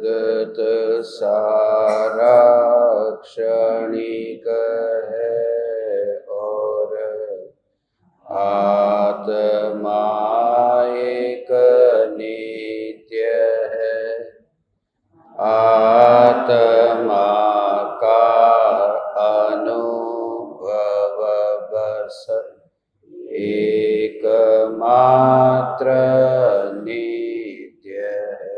जगत सारा क्षणिक है और आत्मा एक नित्य है। आत्मा का अनुभव बस एकमात्र नित्य है।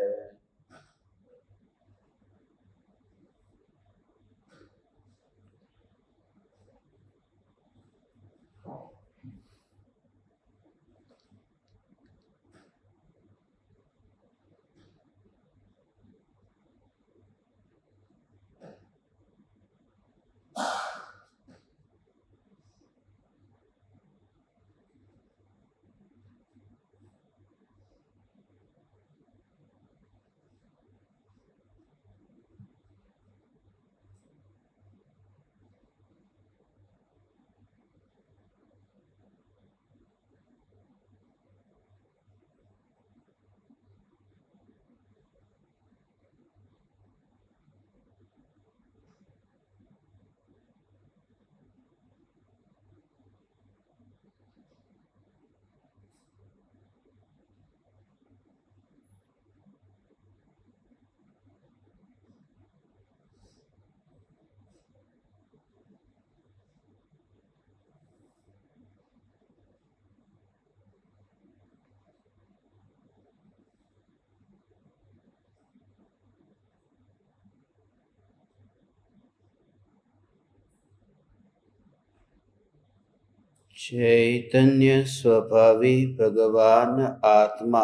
चैतन्य स्वभावी भगवान आत्मा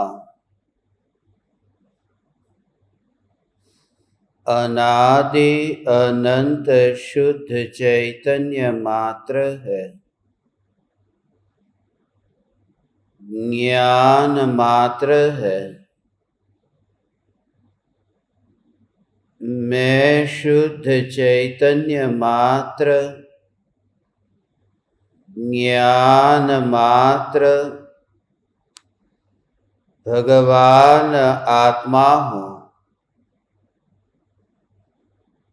अनादि अनंत शुद्ध चैतन्य मात्र है। ज्ञान मात्र है। मैं शुद्ध चैतन्य मात्र, ज्ञान मात्र भगवान आत्मा हूँ।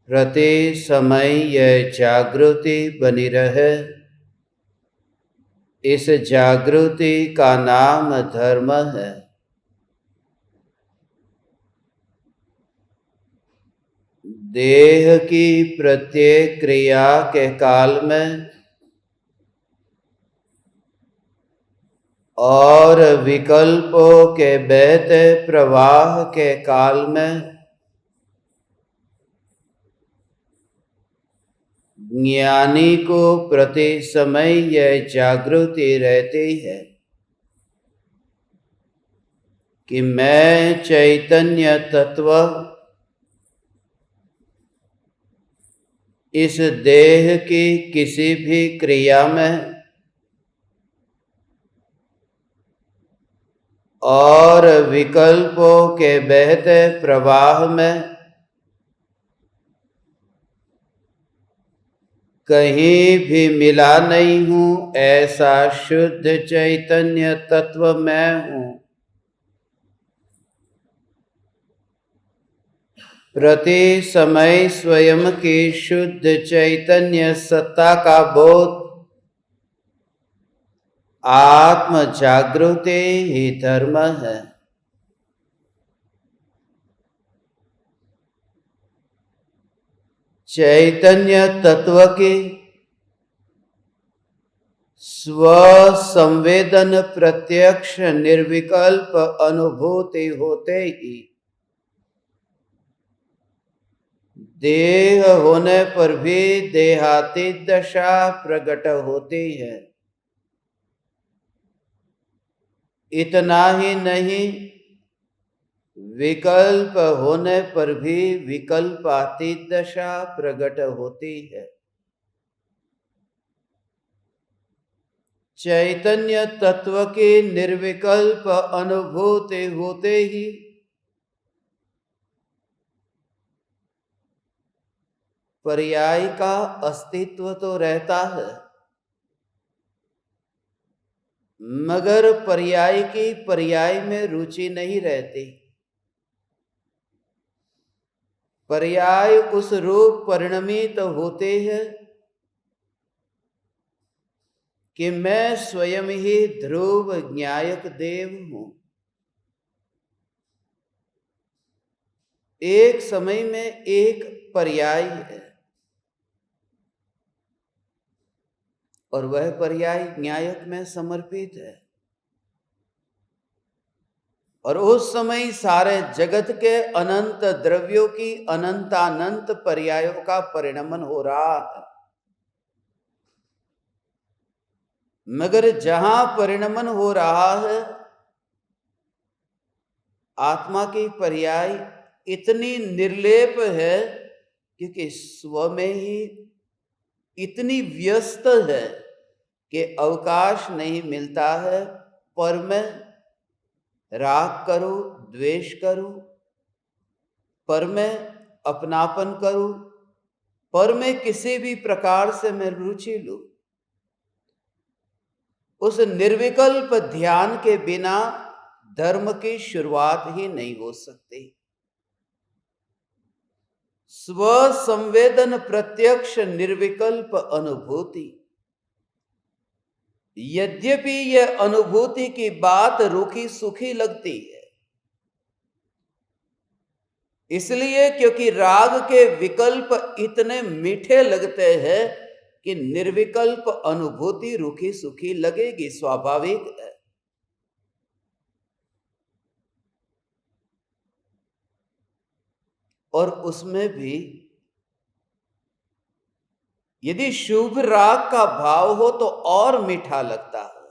प्रति समय यह जागृति बनी रहे, इस जागृति का नाम धर्म है। देह की प्रत्येक क्रिया के काल में और विकल्पों के बहते प्रवाह के काल में ज्ञानी को प्रति समय यह जागृति रहती है कि मैं चैतन्य तत्व इस देह की किसी भी क्रिया में और विकल्पों के बहते प्रवाह में कहीं भी मिला नहीं हूँ। ऐसा शुद्ध चैतन्य तत्व मैं हूँ। प्रति समय स्वयं की शुद्ध चैतन्य सत्ता का बोध आत्म जागृति ही धर्म है। चैतन्य तत्व की स्व संवेदन प्रत्यक्ष निर्विकल्प अनुभूति होते ही देह होने पर भी देहातीत दशा प्रकट होती है। इतना ही नहीं, विकल्प होने पर भी विकल्पातीत दशा प्रकट होती है। चैतन्य तत्व की निर्विकल्प अनुभूति होते ही पर्याय का अस्तित्व तो रहता है, मगर पर्याय की पर्याय में रुचि नहीं रहती। पर्याय उस रूप परिणमित होते हैं कि मैं स्वयं ही ध्रुव ज्ञायक देव हूं। एक समय में एक पर्याय है और वह पर्याय न्यायक में समर्पित है। और उस समय सारे जगत के अनंत द्रव्यों की अनंतानंत पर्यायों का परिणमन हो रहा है। मगर जहां परिणमन हो रहा है, आत्मा की पर्याय इतनी निर्लेप है क्योंकि स्व में ही इतनी व्यस्त है कि अवकाश नहीं मिलता है पर मैं राग करूं, द्वेष करूं, पर मैं अपनापन करूं, पर मैं किसी भी प्रकार से मैं रुचि लूं। उस निर्विकल्प ध्यान के बिना धर्म की शुरुआत ही नहीं हो सकती। स्व संवेदन प्रत्यक्ष निर्विकल्प अनुभूति। यद्यपि यह अनुभूति की बात रूखी सूखी लगती है, इसलिए क्योंकि राग के विकल्प इतने मीठे लगते हैं कि निर्विकल्प अनुभूति रूखी सूखी लगेगी, स्वाभाविक है। और उसमें भी यदि शुभ राग का भाव हो तो और मीठा लगता है।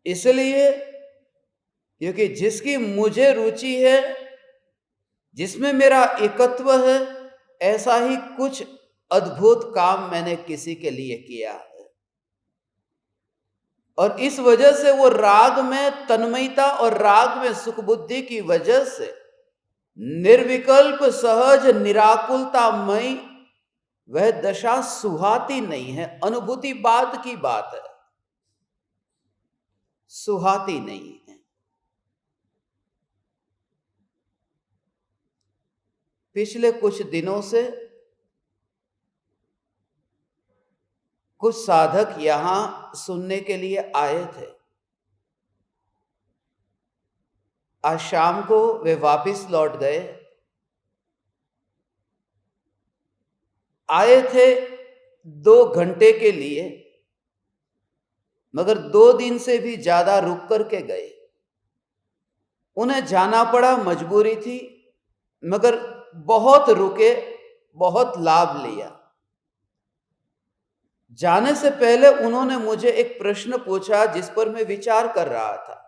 इसलिए क्योंकि जिसकी मुझे रुचि है, जिसमें मेरा एकत्व है, ऐसा ही कुछ अद्भुत काम मैंने किसी के लिए किया है। और इस वजह से वो राग में तन्मयता और राग में सुख बुद्धि की वजह से निर्विकल्प सहज निराकुलतामय वह दशा सुहाती नहीं है। अनुभूति बाद की बात है, सुहाती नहीं है। पिछले कुछ दिनों से कुछ साधक यहां सुनने के लिए आए थे। आज शाम को वे वापस लौट गए। आए थे 2 घंटे के लिए, मगर 2 दिन से भी ज्यादा रुक करके गए। उन्हें जाना पड़ा, मजबूरी थी, मगर बहुत रुके, बहुत लाभ लिया। जाने से पहले उन्होंने मुझे एक प्रश्न पूछा जिस पर मैं विचार कर रहा था।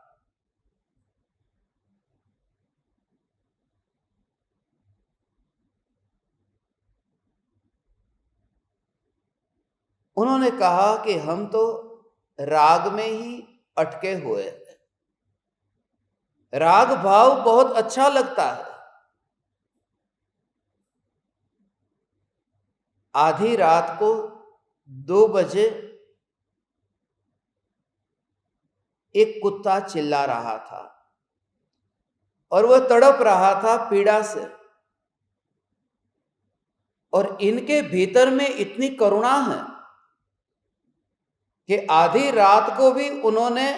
उन्होंने कहा कि हम तो राग में ही अटके हुए हैं। राग भाव बहुत अच्छा लगता है। आधी रात को 2 बजे एक कुत्ता चिल्ला रहा था और वह तड़प रहा था पीड़ा से। और इनके भीतर में इतनी करुणा है कि आधी रात को भी उन्होंने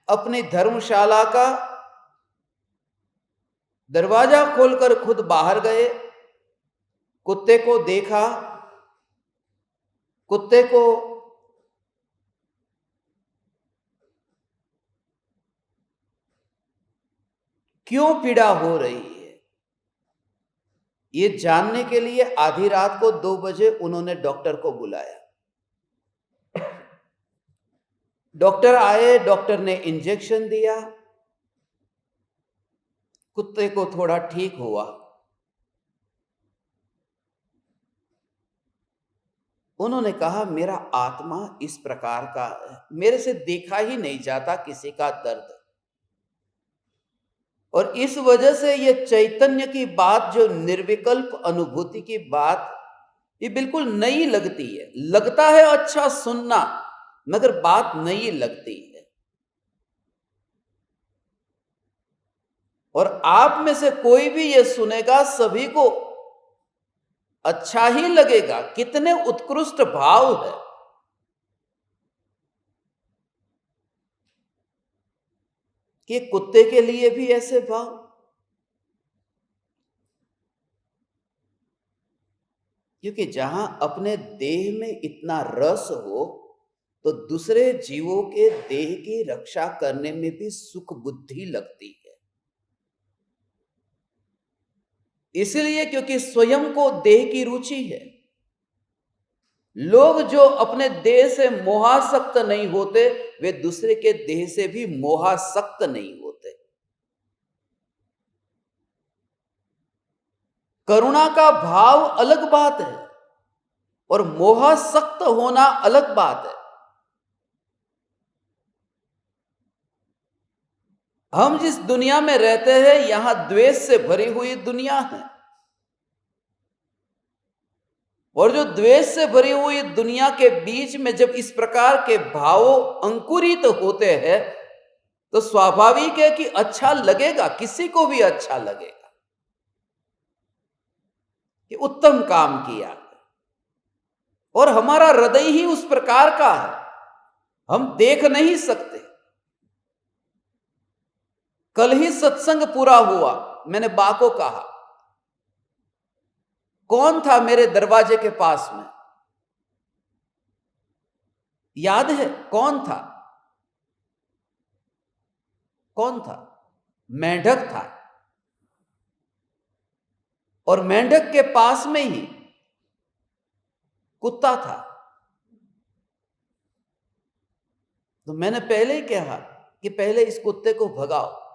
अपनी धर्मशाला का दरवाजा खोलकर खुद बाहर गए, कुत्ते को देखा, कुत्ते को क्यों पीड़ा हो रही है ये जानने के लिए आधी रात को 2 बजे उन्होंने डॉक्टर को बुलाया। डॉक्टर आए, डॉक्टर ने इंजेक्शन दिया, कुत्ते को थोड़ा ठीक हुआ। उन्होंने कहा मेरा आत्मा इस प्रकार का है, मेरे से देखा ही नहीं जाता किसी का दर्द। और इस वजह से ये चैतन्य की बात, जो निर्विकल्प अनुभूति की बात, ये बिल्कुल नई लगती है। लगता है अच्छा सुनना, मगर बात नई लगती है। और आप में से कोई भी ये सुनेगा, सभी को अच्छा ही लगेगा। कितने उत्कृष्ट भाव है। कि कुत्ते के लिए भी ऐसे भाव, क्योंकि जहां अपने देह में इतना रस हो तो दूसरे जीवों के देह की रक्षा करने में भी सुख बुद्धि लगती है। इसलिए क्योंकि स्वयं को देह की रुचि है। लोग जो अपने देह से मोहासक्त नहीं होते, वे दूसरे के देह से भी मोहासक्त नहीं होते। करुणा का भाव अलग बात है और मोहासक्त होना अलग बात है। हम जिस दुनिया में रहते हैं, यहां द्वेष से भरी हुई दुनिया है। और जो द्वेष से भरी हुई दुनिया के बीच में जब इस प्रकार के भावों अंकुरित होते हैं, तो स्वाभाविक है कि अच्छा लगेगा, किसी को भी अच्छा लगेगा कि उत्तम काम किया। और हमारा हृदय ही उस प्रकार का है, हम देख नहीं सकते। कल ही सत्संग पूरा हुआ, मैंने बा को कहा, कौन था मेरे दरवाजे के पास में? याद है कौन था? कौन था? मेंढक था। और मेंढक के पास में ही कुत्ता था। तो मैंने पहले ही कहा कि पहले इस कुत्ते को भगाओ।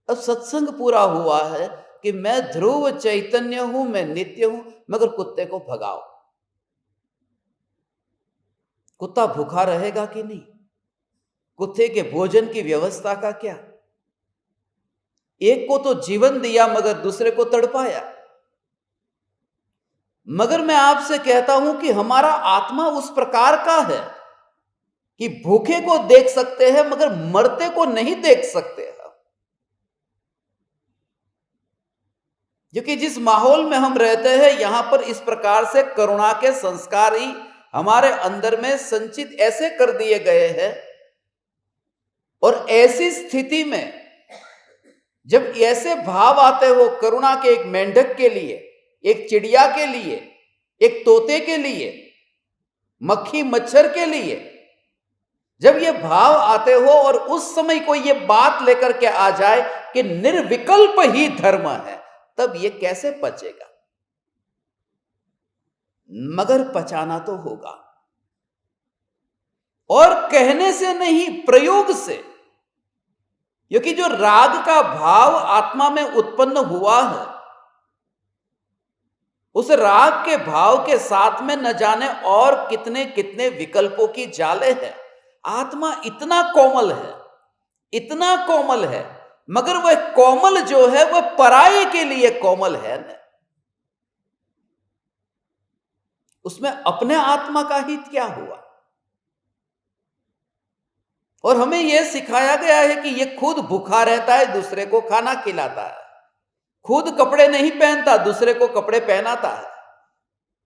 अब सत्संग पूरा हुआ है कि मैं ध्रुव चैतन्य हूं, मैं नित्य हूं, मगर कुत्ते को भगाओ। कुत्ता भूखा रहेगा कि नहीं? कुत्ते के भोजन की व्यवस्था का क्या? एक को तो जीवन दिया मगर दूसरे को तड़पाया। मगर मैं आपसे कहता हूं कि हमारा आत्मा उस प्रकार का है कि भूखे को देख सकते हैं मगर मरते को नहीं देख सकते हैं। क्योंकि जिस माहौल में हम रहते हैं, यहां पर इस प्रकार से करुणा के संस्कार ही हमारे अंदर में संचित ऐसे कर दिए गए हैं। और ऐसी स्थिति में जब ऐसे भाव आते हो करुणा के, एक मेंढक के लिए, एक चिड़िया के लिए, एक तोते के लिए, मक्खी मच्छर के लिए, जब ये भाव आते हो और उस समय कोई ये बात लेकर के आ जाए कि निर्विकल्प ही धर्म है, तब ये कैसे पचेगा? मगर पचाना तो होगा, और कहने से नहीं, प्रयोग से। क्योंकि जो राग का भाव आत्मा में उत्पन्न हुआ है, उस राग के भाव के साथ में न जाने और कितने कितने विकल्पों की जाले है। आत्मा इतना कोमल है, इतना कोमल है, मगर वह कोमल जो है वह पराये के लिए कोमल है न। उसमें अपने आत्मा का हित क्या हुआ? और हमें यह सिखाया गया है कि यह खुद भूखा रहता है, दूसरे को खाना खिलाता है। खुद कपड़े नहीं पहनता, दूसरे को कपड़े पहनाता है।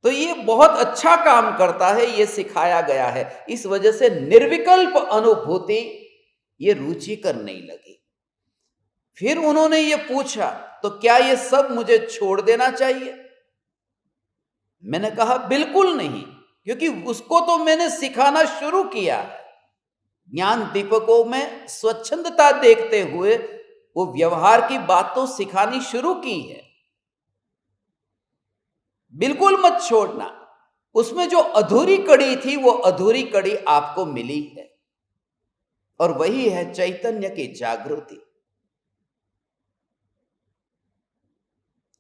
तो ये बहुत अच्छा काम करता है, ये सिखाया गया है। इस वजह से निर्विकल्प अनुभूति ये रुचिकर नहीं लगी। फिर उन्होंने ये पूछा, तो क्या ये सब मुझे छोड़ देना चाहिए? मैंने कहा बिल्कुल नहीं, क्योंकि उसको तो मैंने सिखाना शुरू किया है। ज्ञान दीपकों में स्वच्छंदता देखते हुए वो व्यवहार की बात तो सिखानी शुरू की है। बिल्कुल मत छोड़ना। उसमें जो अधूरी कड़ी थी, वो अधूरी कड़ी आपको मिली है, और वही है चैतन्य की जागृति।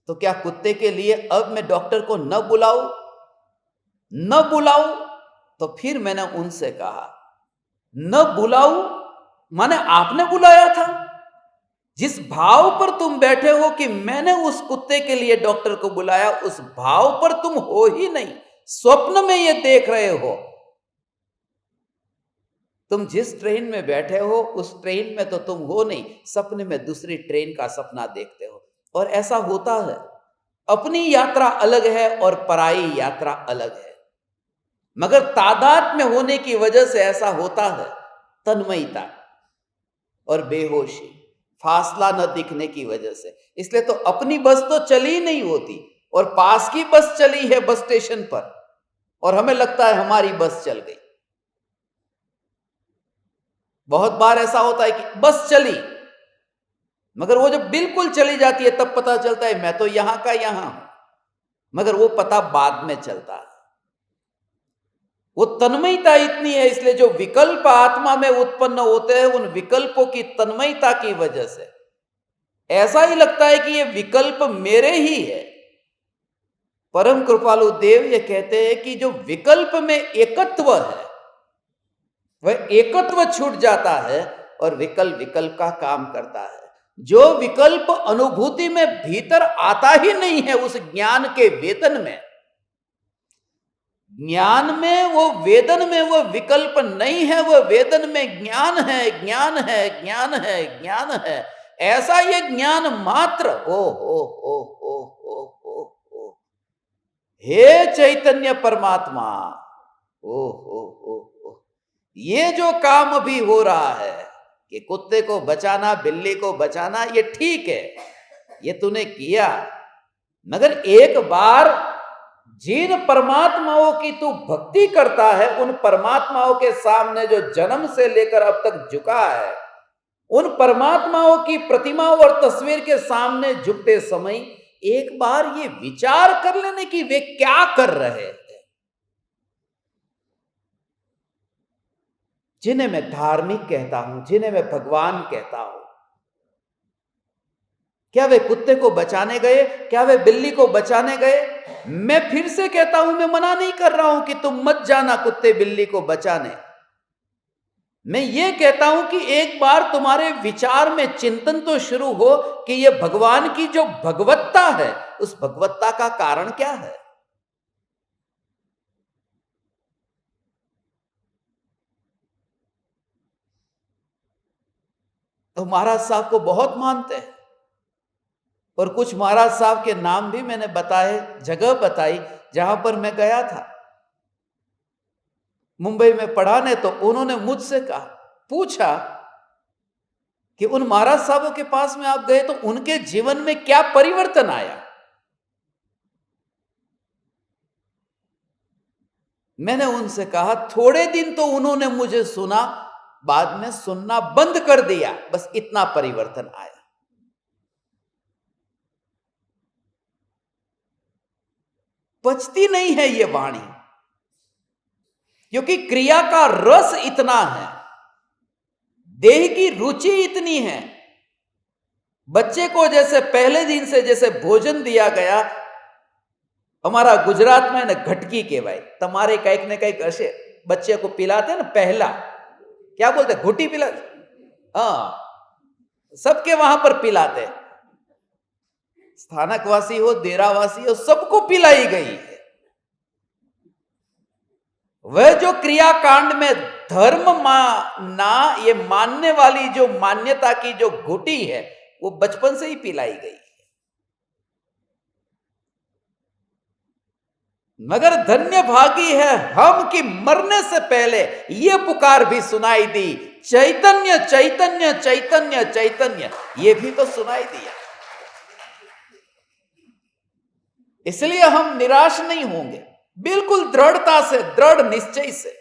तो क्या कुत्ते के लिए अब मैं डॉक्टर को न बुलाऊं? तो फिर मैंने उनसे कहा, न बुलाऊं माने आपने बुलाया था। जिस भाव पर तुम बैठे हो कि मैंने उस कुत्ते के लिए डॉक्टर को बुलाया, उस भाव पर तुम हो ही नहीं, स्वप्न में ये देख रहे हो। तुम जिस ट्रेन में बैठे हो उस ट्रेन में तो तुम हो नहीं, सपने में दूसरी ट्रेन का सपना देखते हो। और ऐसा होता है, अपनी यात्रा अलग है और पराई यात्रा अलग है, मगर तादाद में होने की वजह से ऐसा होता है। तन्मयता और बेहोशी, फासला न दिखने की वजह से। इसलिए तो अपनी बस तो चली नहीं होती और पास की बस चली है बस स्टेशन पर, और हमें लगता है हमारी बस चल गई। बहुत बार ऐसा होता है कि बस चली, मगर वो जब बिल्कुल चली जाती है तब पता चलता है मैं तो यहां का यहां हूं, मगर वो पता बाद में चलता है। वो तन्मयता इतनी है, इसलिए जो विकल्प आत्मा में उत्पन्न होते हैं उन विकल्पों की तन्मयता की वजह से ऐसा ही लगता है कि ये विकल्प मेरे ही है। परम कृपालु देव ये कहते हैं कि जो विकल्प में एकत्व है वह एकत्व छूट जाता है और विकल्प विकल्प का काम करता है। जो विकल्प अनुभूति में भीतर आता ही नहीं है उस ज्ञान के वेदन में, ज्ञान में वो वेदन में वो विकल्प नहीं है, वो वेदन में ज्ञान है, ज्ञान है, ज्ञान है, ज्ञान है। ऐसा ये ज्ञान मात्र ओ हे चैतन्य परमात्मा, ओ ये जो काम अभी हो रहा है कि कुत्ते को बचाना, बिल्ली को बचाना, ये ठीक है, ये तूने किया, मगर एक बार जिन परमात्माओं की तू भक्ति करता है उन परमात्माओं के सामने जो जन्म से लेकर अब तक झुका है, उन परमात्माओं की प्रतिमा और तस्वीर के सामने झुकते समय एक बार ये विचार कर लेने की वे क्या कर रहे हैं। जिन्हें मैं धार्मिक कहता हूं, जिन्हें मैं भगवान कहता हूं, क्या वे कुत्ते को बचाने गए? क्या वे बिल्ली को बचाने गए? मैं फिर से कहता हूं, मैं मना नहीं कर रहा हूं कि तुम मत जाना कुत्ते बिल्ली को बचाने। मैं ये कहता हूं कि एक बार तुम्हारे विचार में चिंतन तो शुरू हो कि ये भगवान की जो भगवत्ता है उस भगवत्ता का कारण क्या है। तो महाराज साहब को बहुत मानते हैं और कुछ महाराज साहब के नाम भी मैंने बताए, जगह बताई जहां पर मैं गया था मुंबई में पढ़ाने। तो उन्होंने मुझसे कहा, पूछा कि उन महाराज साहबों के पास में आप गए तो उनके जीवन में क्या परिवर्तन आया। मैंने उनसे कहा, थोड़े दिन तो उन्होंने मुझे सुना, बाद में सुनना बंद कर दिया, बस इतना परिवर्तन आया। पचती नहीं है ये वाणी, क्योंकि क्रिया का रस इतना है, देह की रुचि इतनी है। बच्चे को जैसे पहले दिन से जैसे भोजन दिया गया, हमारा गुजरात में ना घटकी कहवाय, तमारे कईक ने कईक हशे, बच्चे को पिलाते ना पहला, क्या बोलते, घुटी पिलाते, हाँ, सबके वहां पर पिलाते, स्थानकवासी हो, देरावासी हो, सबको पिलाई गई है। वह जो क्रिया कांड में धर्म ना ये मानने वाली जो मान्यता की जो घुटी है वो बचपन से ही पिलाई गई है। मगर धन्य भागी है हम कि मरने से पहले ये पुकार भी सुनाई दी, चैतन्य चैतन्य चैतन्य चैतन्य, ये भी तो सुनाई दिया। इसलिए हम निराश नहीं होंगे, बिल्कुल दृढ़ता से, दृढ़ निश्चय से।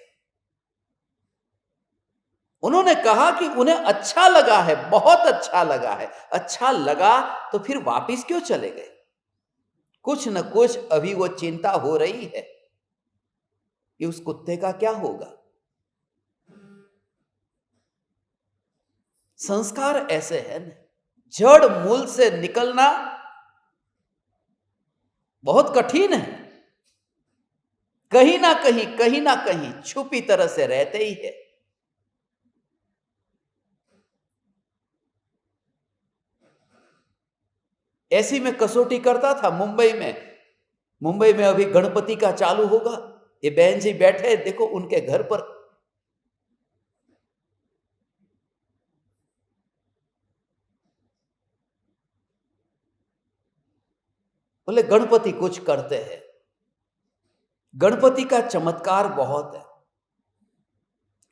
उन्होंने कहा कि उन्हें अच्छा लगा है, बहुत अच्छा लगा है। अच्छा लगा तो फिर वापिस क्यों चले गए? कुछ न कुछ अभी वो चिंता हो रही है कि उस कुत्ते का क्या होगा। संस्कार ऐसे है न, जड़ मूल से निकलना बहुत कठिन है, कहीं ना कहीं छुपी तरह से रहते ही है। ऐसी मैं कसौटी करता था मुंबई में अभी गणपति का चालू होगा, ये बहन जी बैठे, देखो उनके घर पर बोले गणपति कुछ करते हैं, गणपति का चमत्कार बहुत है,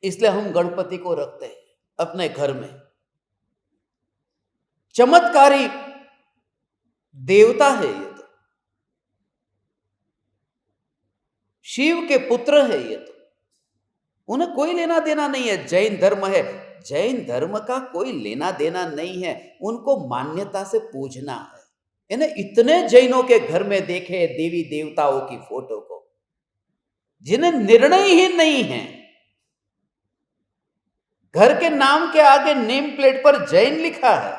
इसलिए हम गणपति को रखते हैं अपने घर में। चमत्कारी देवता है ये तो, शिव के पुत्र है ये तो, उन्हें कोई लेना देना नहीं है। जैन धर्म है, जैन धर्म का कोई लेना देना नहीं है, उनको मान्यता से पूजना है। इन्हें इतने जैनों के घर में देखे देवी देवताओं की फोटो को, जिन्हें निर्णय ही नहीं है। घर के नाम के आगे नेम प्लेट पर जैन लिखा है,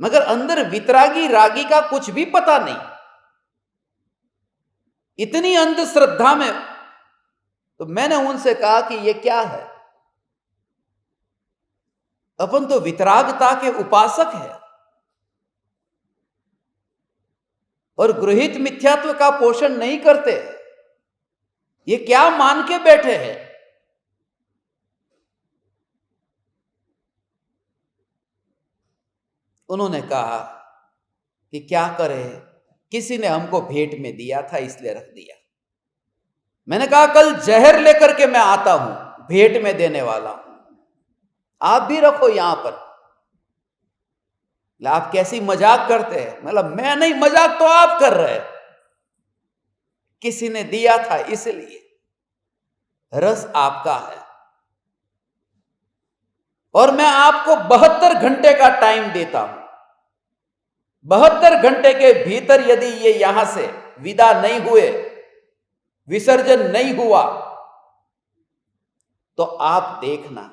मगर अंदर वितरागी रागी का कुछ भी पता नहीं। इतनी अंधश्रद्धा में, तो मैंने उनसे कहा कि ये क्या है? अपन तो वितरागता के उपासक है और गृहीत मिथ्यात्व का पोषण नहीं करते। ये क्या मान के बैठे हैं? उन्होंने कहा कि क्या करें, किसी ने हमको भेंट में दिया था इसलिए रख दिया। मैंने कहा कल जहर लेकर के मैं आता हूं, भेंट में देने वाला हूं, आप भी रखो यहां पर। आप कैसी मजाक करते हैं? मतलब मैं नहीं, मजाक तो आप कर रहे हैं। किसी ने दिया था इसलिए, रस आपका है और मैं आपको 72 घंटे का टाइम देता हूं। 72 घंटे के भीतर यदि ये यहां से विदा नहीं हुए, विसर्जन नहीं हुआ, तो आप देखना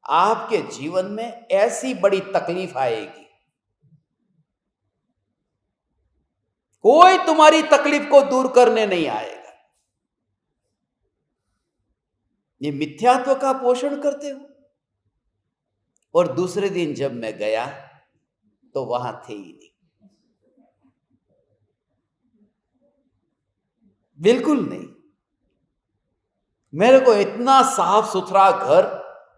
आपके जीवन में ऐसी बड़ी तकलीफ आएगी। कोई तुम्हारी तकलीफ को दूर करने नहीं आएगा। ये मिथ्यात्व का पोषण करते हो। और दूसरे दिन जब मैं गया तो वहां थे ही नहीं, बिल्कुल नहीं। मेरे को इतना साफ सुथरा घर,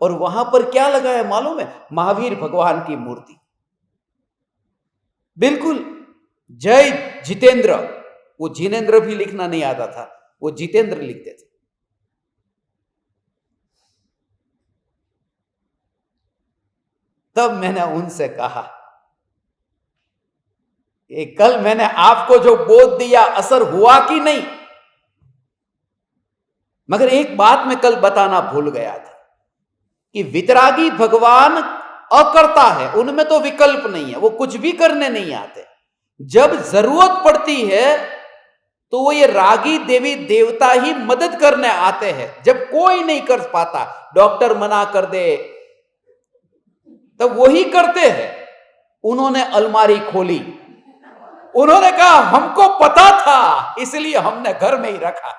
और वहां पर क्या लगा है मालूम है? महावीर भगवान की मूर्ति। बिल्कुल जय जितेंद्र, वो जिनेंद्र भी लिखना नहीं आता था, वो जितेंद्र लिखते थे। तब मैंने उनसे कहा, ये कल मैंने आपको जो बोध दिया असर हुआ कि नहीं? मगर एक बात मैं कल बताना भूल गया था कि वितरागी भगवान अकर्ता है, उनमें तो विकल्प नहीं है, वो कुछ भी करने नहीं आते। जब जरूरत पड़ती है तो वो ये रागी देवी देवता ही मदद करने आते हैं। जब कोई नहीं कर पाता, डॉक्टर मना कर दे, तब वही करते हैं। उन्होंने अलमारी खोली, उन्होंने कहा हमको पता था इसलिए हमने घर में ही रखा।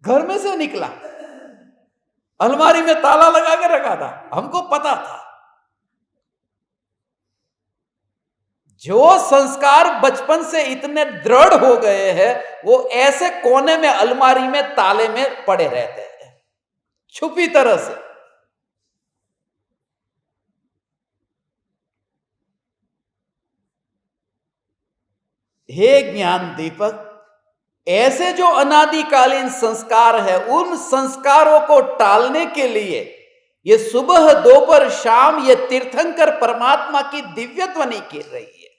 घर में से निकला, अलमारी में ताला लगा के रखा था, हमको पता था। जो संस्कार बचपन से इतने दृढ़ हो गए हैं, वो ऐसे कोने में अलमारी में ताले में पड़े रहते हैं, छुपी तरह से। हे ज्ञान दीपक, ऐसे जो अनादिकालीन संस्कार है, उन संस्कारों को टालने के लिए ये सुबह दोपहर शाम ये तीर्थंकर परमात्मा की दिव्य ध्वनि गिर रही है।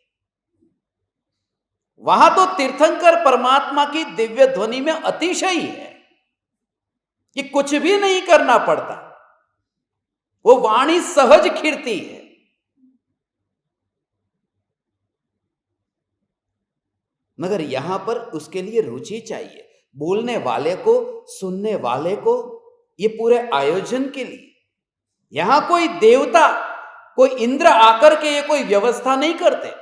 वहां तो तीर्थंकर परमात्मा की दिव्य ध्वनि में अतिशय है कि कुछ भी नहीं करना पड़ता, वो वाणी सहज खिरती है। मगर यहां पर उसके लिए रुचि चाहिए, बोलने वाले को, सुनने वाले को, ये पूरे आयोजन के लिए। यहां कोई देवता, कोई इंद्र आकर के ये कोई व्यवस्था नहीं करते।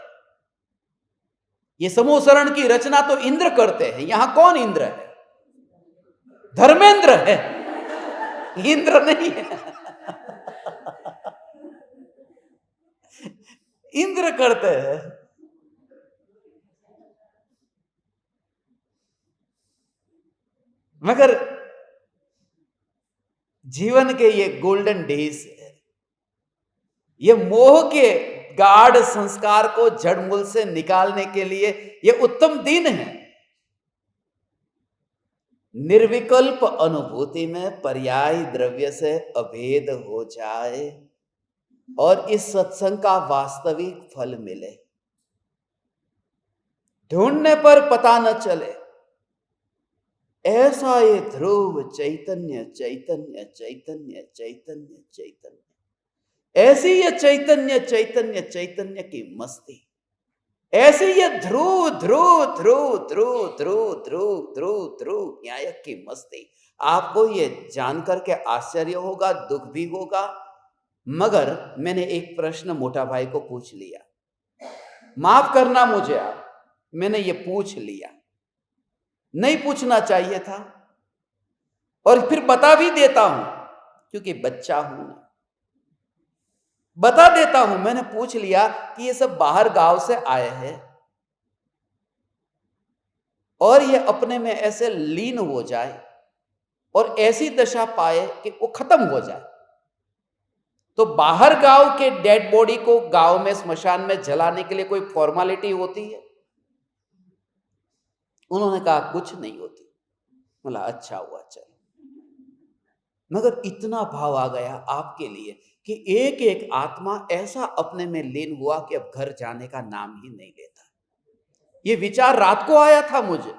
ये समूहसरण की रचना तो इंद्र करते हैं। यहां कौन इंद्र है? धर्मेंद्र है, इंद्र नहीं है। इंद्र करते हैं। मगर जीवन के ये गोल्डन डेज है, ये मोह के गाढ़ संस्कार को जड़मूल से निकालने के लिए ये उत्तम दिन है। निर्विकल्प अनुभूति में पर्याय द्रव्य से अभेद हो जाए और इस सत्संग का वास्तविक फल मिले। ढूंढने पर पता न चले, ऐसा ये ध्रुव चैतन्य चैतन्य चैतन्य चैतन्य चैतन्य, ऐसी ये चैतन्य चैतन्य चैतन्य की मस्ती, ऐसी ये ध्रुव ध्रुव ध्रुव ध्रुव ध्रुव ध्रुव ध्रुव ध्रुव न्यायक की मस्ती। आपको ये जानकर के आश्चर्य होगा, दुख भी होगा, मगर मैंने एक प्रश्न मोटा भाई को पूछ लिया। माफ करना मुझे आप, मैंने ये पूछ लिया, नहीं पूछना चाहिए था, और फिर बता भी देता हूं क्योंकि बच्चा हूं, बता देता हूं। मैंने पूछ लिया कि ये सब बाहर गांव से आए हैं और ये अपने में ऐसे लीन हो जाए और ऐसी दशा पाए कि वो खत्म हो जाए, तो बाहर गांव के डेड बॉडी को गांव में स्मशान में जलाने के लिए कोई फॉर्मेलिटी होती है? उन्होंने कहा कुछ नहीं होती। बोला अच्छा हुआ, चलो। मगर इतना भाव आ गया आपके लिए कि एक एक आत्मा ऐसा अपने में लीन हुआ कि अब घर जाने का नाम ही नहीं लेता। ये विचार रात को आया था मुझे,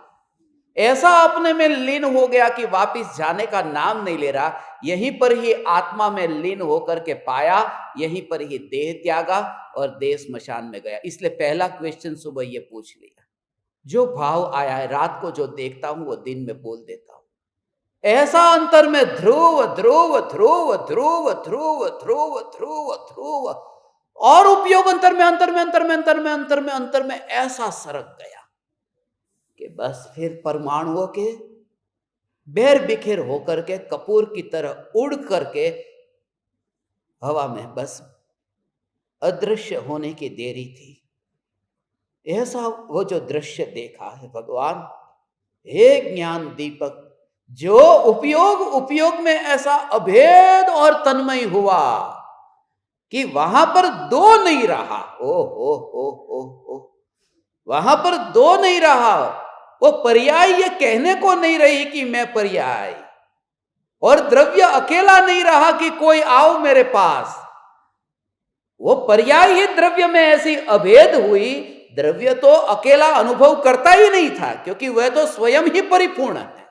ऐसा अपने में लीन हो गया कि वापस जाने का नाम नहीं ले रहा। यहीं पर ही आत्मा में लीन होकर के पाया, यहीं पर ही देह त्यागा और देह स्मशान में गया। इसलिए पहला क्वेश्चन सुबह ये पूछ लिया। जो भाव आया है, रात को जो देखता हूं वो दिन में बोल देता हूं। ऐसा अंतर में ध्रुव ध्रुव ध्रुव ध्रुव ध्रुव ध्रुव ध्रुव ध्रुव, और उपयोग अंतर में अंतर में अंतर में अंतर में अंतर में अंतर में ऐसा सरक गया कि बस फिर परमाणुओं के बेर बिखेर होकर के कपूर की तरह उड़ करके हवा में बस अदृश्य होने की देरी थी। ऐसा वो जो दृश्य देखा है भगवान, हे ज्ञान दीपक, जो उपयोग में ऐसा अभेद और तन्मय हुआ कि वहां पर दो नहीं रहा। ओ वहां पर दो नहीं रहा। वो पर्याय ये कहने को नहीं रही कि मैं पर्याय, और द्रव्य अकेला नहीं रहा कि कोई आओ मेरे पास। वो पर्याय ही द्रव्य में ऐसी अभेद हुई। द्रव्य तो अकेला अनुभव करता ही नहीं था क्योंकि वह तो स्वयं ही परिपूर्ण है,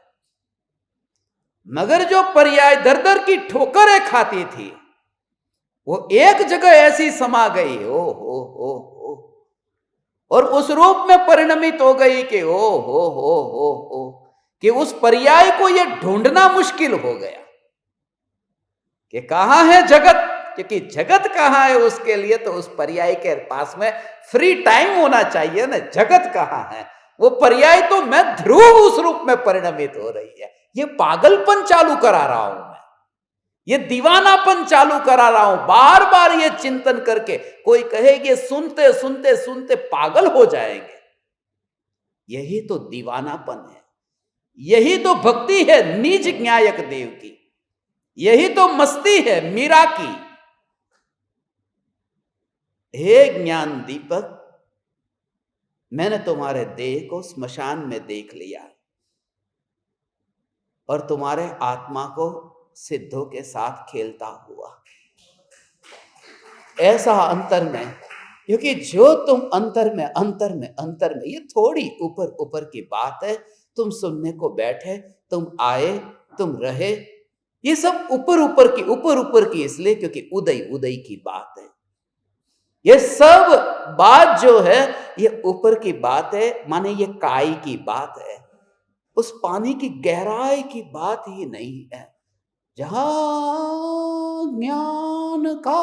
मगर जो पर्याय दर दर की ठोकरें खाती थी वो एक जगह ऐसी समा गई हो और उस रूप में परिणमित हो गई कि हो कि उस पर्याय को ये ढूंढना मुश्किल हो गया कि कहां है जगत, क्योंकि जगत कहां है उसके लिए तो उस पर्याय के पास में फ्री टाइम होना चाहिए ना। जगत कहां है? वो पर्याय तो मैं ध्रुव उस रूप में परिणमित हो रही है। ये पागलपन चालू करा रहा हूं मैं, ये दीवानापन चालू करा रहा हूं, बार बार ये चिंतन करके। कोई कहेगी सुनते सुनते सुनते पागल हो जाएंगे। यही तो दीवानापन है, यही तो भक्ति है निज न्यायक देव की, यही तो मस्ती है मीरा की। हे ज्ञान दीपक, मैंने तुम्हारे देह को स्मशान में देख लिया और तुम्हारे आत्मा को सिद्धों के साथ खेलता हुआ। ऐसा अंतर में, क्योंकि जो तुम अंतर में ये थोड़ी ऊपर की बात है। तुम सुनने को बैठे, तुम आए, तुम रहे, ये सब ऊपर की इसलिए क्योंकि उदय की बात है। ये सब बात जो है ये ऊपर की बात है, माने ये काय की बात है, उस पानी की गहराई की बात ही नहीं है। जहां ज्ञान का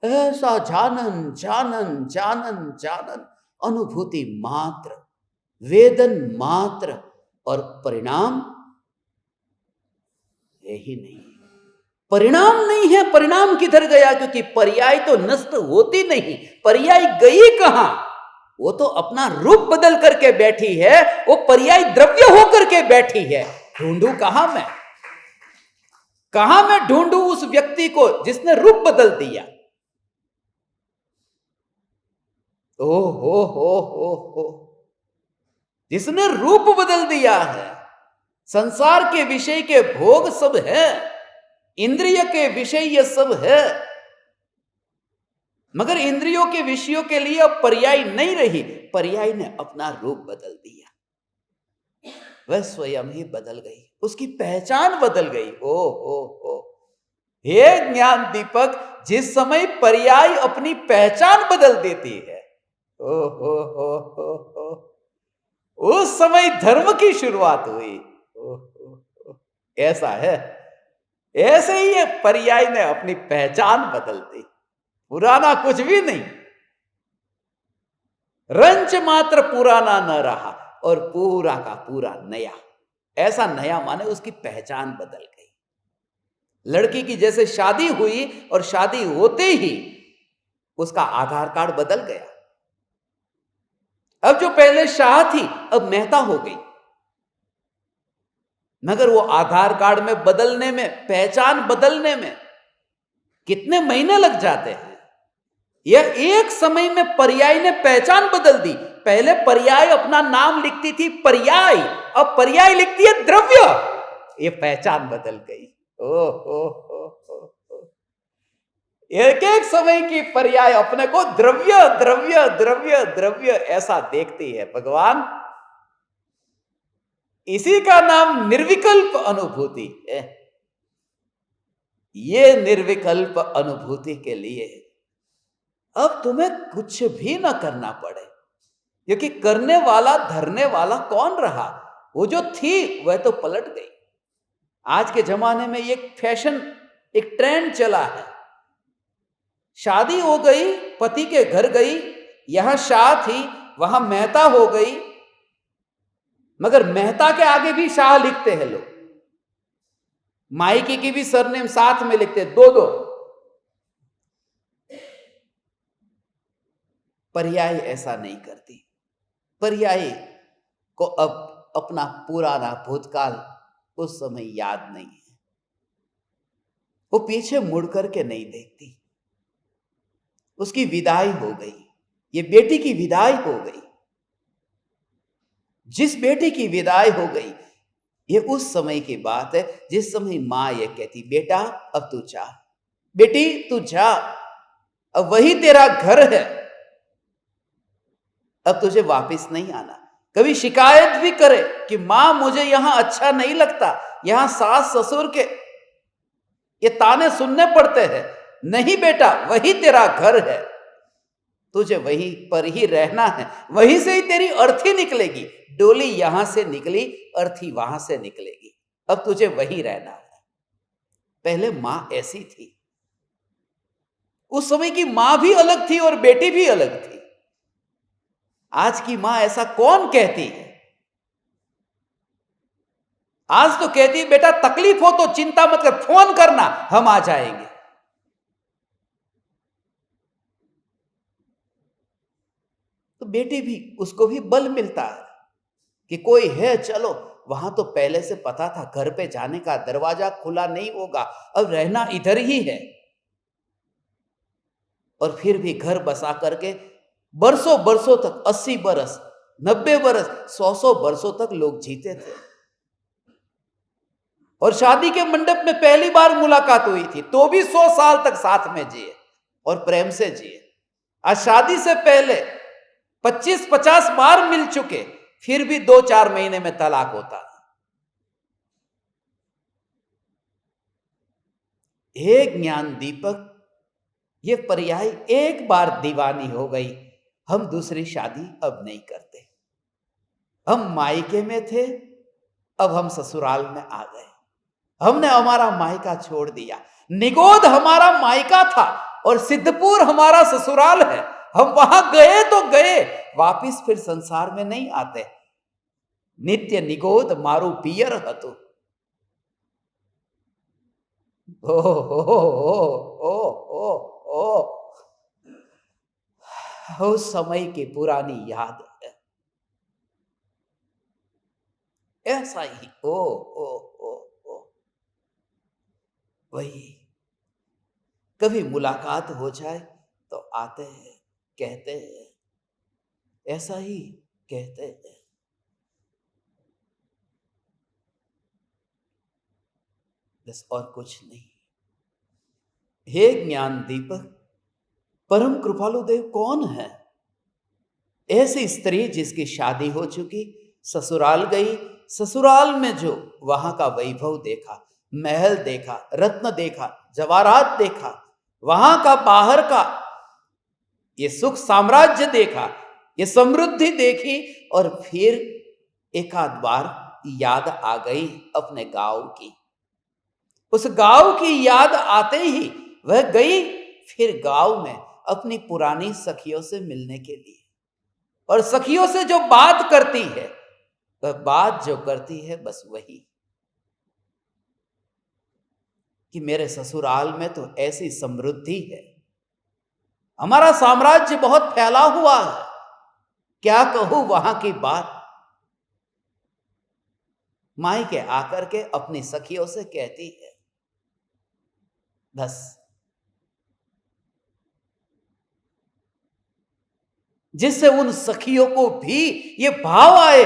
ऐसा जानन जानन जानन जानन, अनुभूति मात्र, वेदन मात्र, और परिणाम यही नहीं। परिणाम नहीं है। परिणाम किधर गया? क्योंकि पर्याय तो नष्ट होती नहीं। पर्याय गई कहां? वो तो अपना रूप बदल करके बैठी है, वो पर्याय द्रव्य होकर के बैठी है। ढूंढू कहां मैं? कहां मैं ढूंढू उस व्यक्ति को जिसने रूप बदल दिया? ओ हो, जिसने रूप बदल दिया है। संसार के विषय के भोग सब है, इंद्रिय के विषय ये सब है, मगर इंद्रियों के विषयों के लिए अब पर्याय नहीं रही, पर्याय ने अपना रूप बदल दिया। वह स्वयं ही बदल गई, उसकी पहचान बदल गई। ओ हे ज्ञान दीपक, जिस समय पर्याय अपनी पहचान बदल देती है, ओ उस समय धर्म की शुरुआत हुई। ऐसा है, ऐसे ही ये पर्याय ने अपनी पहचान बदल दी। पुराना कुछ भी नहीं, रंच मात्र पुराना न रहा और पूरा का पूरा नया। ऐसा नया माने उसकी पहचान बदल गई। लड़की की जैसे शादी हुई और शादी होते ही उसका आधार कार्ड बदल गया। अब जो पहले शाह थी अब मेहता हो गई, मगर वो आधार कार्ड में बदलने में, पहचान बदलने में कितने महीने लग जाते हैं। यह एक समय में पर्याय ने पहचान बदल दी। पहले पर्याय अपना नाम लिखती थी पर्याय, अब पर्याय लिखती है द्रव्य। ये पहचान बदल गई। एक एक समय की पर्याय अपने को द्रव्य द्रव्य द्रव्य द्रव्य ऐसा देखती है। भगवान, इसी का नाम निर्विकल्प अनुभूति है। ये निर्विकल्प अनुभूति के लिए अब तुम्हें कुछ भी ना करना पड़े, क्योंकि करने वाला धरने वाला कौन रहा? वो जो थी वह तो पलट गई। आज के जमाने में एक फैशन, एक ट्रेंड चला है। शादी हो गई, पति के घर गई, यहां शाह थी, वहां मेहता हो गई, मगर मेहता के आगे भी शाह लिखते हैं लोग। मायके की भी सरनेम साथ में लिखते, दो दो। पर्याय ऐसा नहीं करती। पर्याय को अब अपना पुराना भूतकाल उस समय याद नहीं है, वो पीछे मुड़ करके नहीं देखती। उसकी विदाई हो गई, ये बेटी की विदाई हो गई। जिस बेटी की विदाई हो गई, ये उस समय की बात है जिस समय मां ये कहती, बेटा अब तू जा, बेटी तू जा, अब वही तेरा घर है, अब तुझे वापस नहीं आना। कभी शिकायत भी करे कि मां मुझे यहां अच्छा नहीं लगता, यहां सास ससुर के ये ताने सुनने पड़ते हैं। नहीं बेटा, वही तेरा घर है, तुझे वहीं पर ही रहना है, वहीं से ही तेरी अर्थी निकलेगी। डोली यहां से निकली, अर्थी वहां से निकलेगी, अब तुझे वहीं रहना है। पहले मां ऐसी थी, उस समय की मां भी अलग थी और बेटी भी अलग थी। आज की मां ऐसा कौन कहती है? आज तो कहती है बेटा तकलीफ हो तो चिंता मत कर, फोन करना, हम आ जाएंगे। तो बेटी भी, उसको भी बल मिलता है कि कोई है, चलो। वहां तो पहले से पता था घर पे जाने का दरवाजा खुला नहीं होगा, अब रहना इधर ही है। और फिर भी घर बसा करके बरसों बरसों तक, 80 बरस, 90 बरस, 100 बरसों तक लोग जीते थे। और शादी के मंडप में पहली बार मुलाकात हुई थी तो भी 100 साल तक साथ में जिए और प्रेम से जिए। आज शादी से पहले 25-50 बार मिल चुके, फिर भी 2-4 महीने में तलाक होता है। हे ज्ञान दीपक, ये पर्याय एक बार दीवानी हो गई, हम दूसरी शादी अब नहीं करते। हम मायके में थे, अब हम ससुराल में आ गए। हमने हमारा मायका छोड़ दिया। निगोद हमारा मायका था और सिद्धपुर हमारा ससुराल है। हम वहां गए तो गए, वापिस फिर संसार में नहीं आते। नित्य निगोद मारू पियर हतु। ओ हो ओ ओ ओ उस समय की पुरानी याद है। ऐसा ही ओ ओ वही कभी मुलाकात हो जाए तो आते हैं, कहते हैं ऐसा ही कहते हैं। बस और कुछ नहीं। हे ज्ञान दीपक, परम कृपालु देव कौन है? ऐसी स्त्री जिसकी शादी हो चुकी, ससुराल गई, ससुराल में जो वहां का वैभव देखा, महल देखा, रत्न देखा, जवाहरात देखा, वहां का बाहर का ये सुख साम्राज्य देखा, ये समृद्धि देखी, और फिर एक आध बार याद आ गई अपने गांव की। उस गांव की याद आते ही वह गई फिर गांव में अपनी पुरानी सखियों से मिलने के लिए। और सखियों से जो बात करती है, वह बात जो करती है बस वही, कि मेरे ससुराल में तो ऐसी समृद्धि है, हमारा साम्राज्य बहुत फैला हुआ है, क्या कहूं वहां की बात। मायके आकर के अपनी सखियों से कहती है। बस जिससे उन सखियों को भी ये भाव आए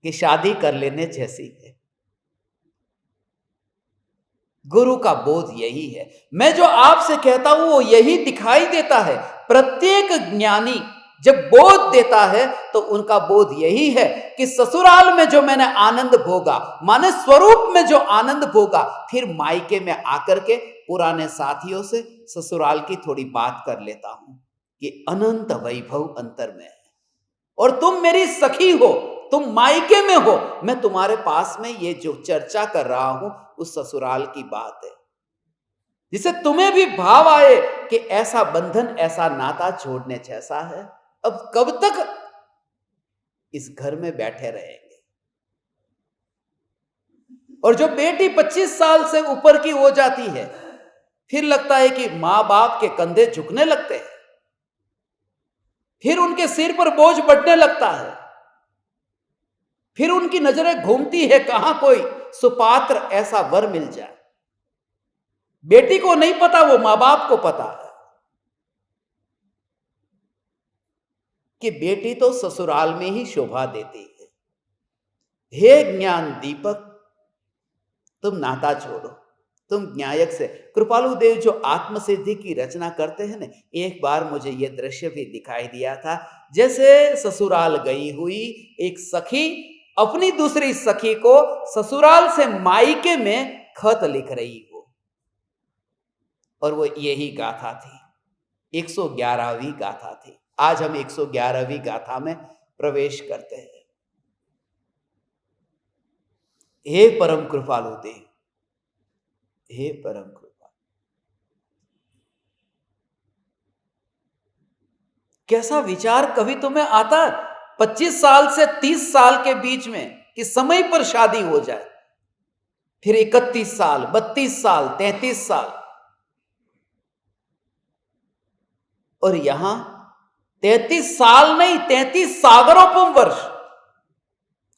कि शादी कर लेने जैसी है। गुरु का बोध यही है। मैं जो आपसे कहता हूं वो यही दिखाई देता है। प्रत्येक ज्ञानी जब बोध देता है तो उनका बोध यही है कि ससुराल में जो मैंने आनंद भोगा, माने स्वरूप में जो आनंद भोगा, फिर मायके में आकर के पुराने साथियों से ससुराल की थोड़ी बात कर लेता हूं कि अनंत वैभव अंतर में है। और तुम मेरी सखी हो, तुम मायके में हो, मैं तुम्हारे पास में ये जो चर्चा कर रहा हूं उस ससुराल की बात है, जिसे तुम्हें भी भाव आए कि ऐसा बंधन, ऐसा नाता छोड़ने जैसा है। अब कब तक इस घर में बैठे रहेंगे? और जो बेटी 25 साल से ऊपर की हो जाती है, फिर लगता है कि मां बाप के कंधे झुकने लगते हैं, फिर उनके सिर पर बोझ बढ़ने लगता है, फिर उनकी नजरें घूमती है कहां कोई सुपात्र ऐसा वर मिल जाए। बेटी को नहीं पता, वो मां बाप को पता है कि बेटी तो ससुराल में ही शोभा देती है। हे ज्ञान दीपक, तुम नाता छोड़ो, तुम न्यायक से। कृपालु देव जो आत्मसिद्धि की रचना करते हैं ना, एक बार मुझे यह दृश्य भी दिखाई दिया था, जैसे ससुराल गई हुई एक सखी अपनी दूसरी सखी को ससुराल से मायके में खत लिख रही हो, और वो यही गाथा थी, 111वीं गाथा थी। आज हम 111वीं गाथा में प्रवेश करते हैं। हे परम कृपालु देव, हे परम कृपा, कैसा विचार कभी तुम्हें आता 25 साल से 30 साल के बीच में कि समय पर शादी हो जाए, फिर 31 साल, 32 साल, 33 साल, और यहां 33 साल नहीं, 33 सागरोपम वर्ष,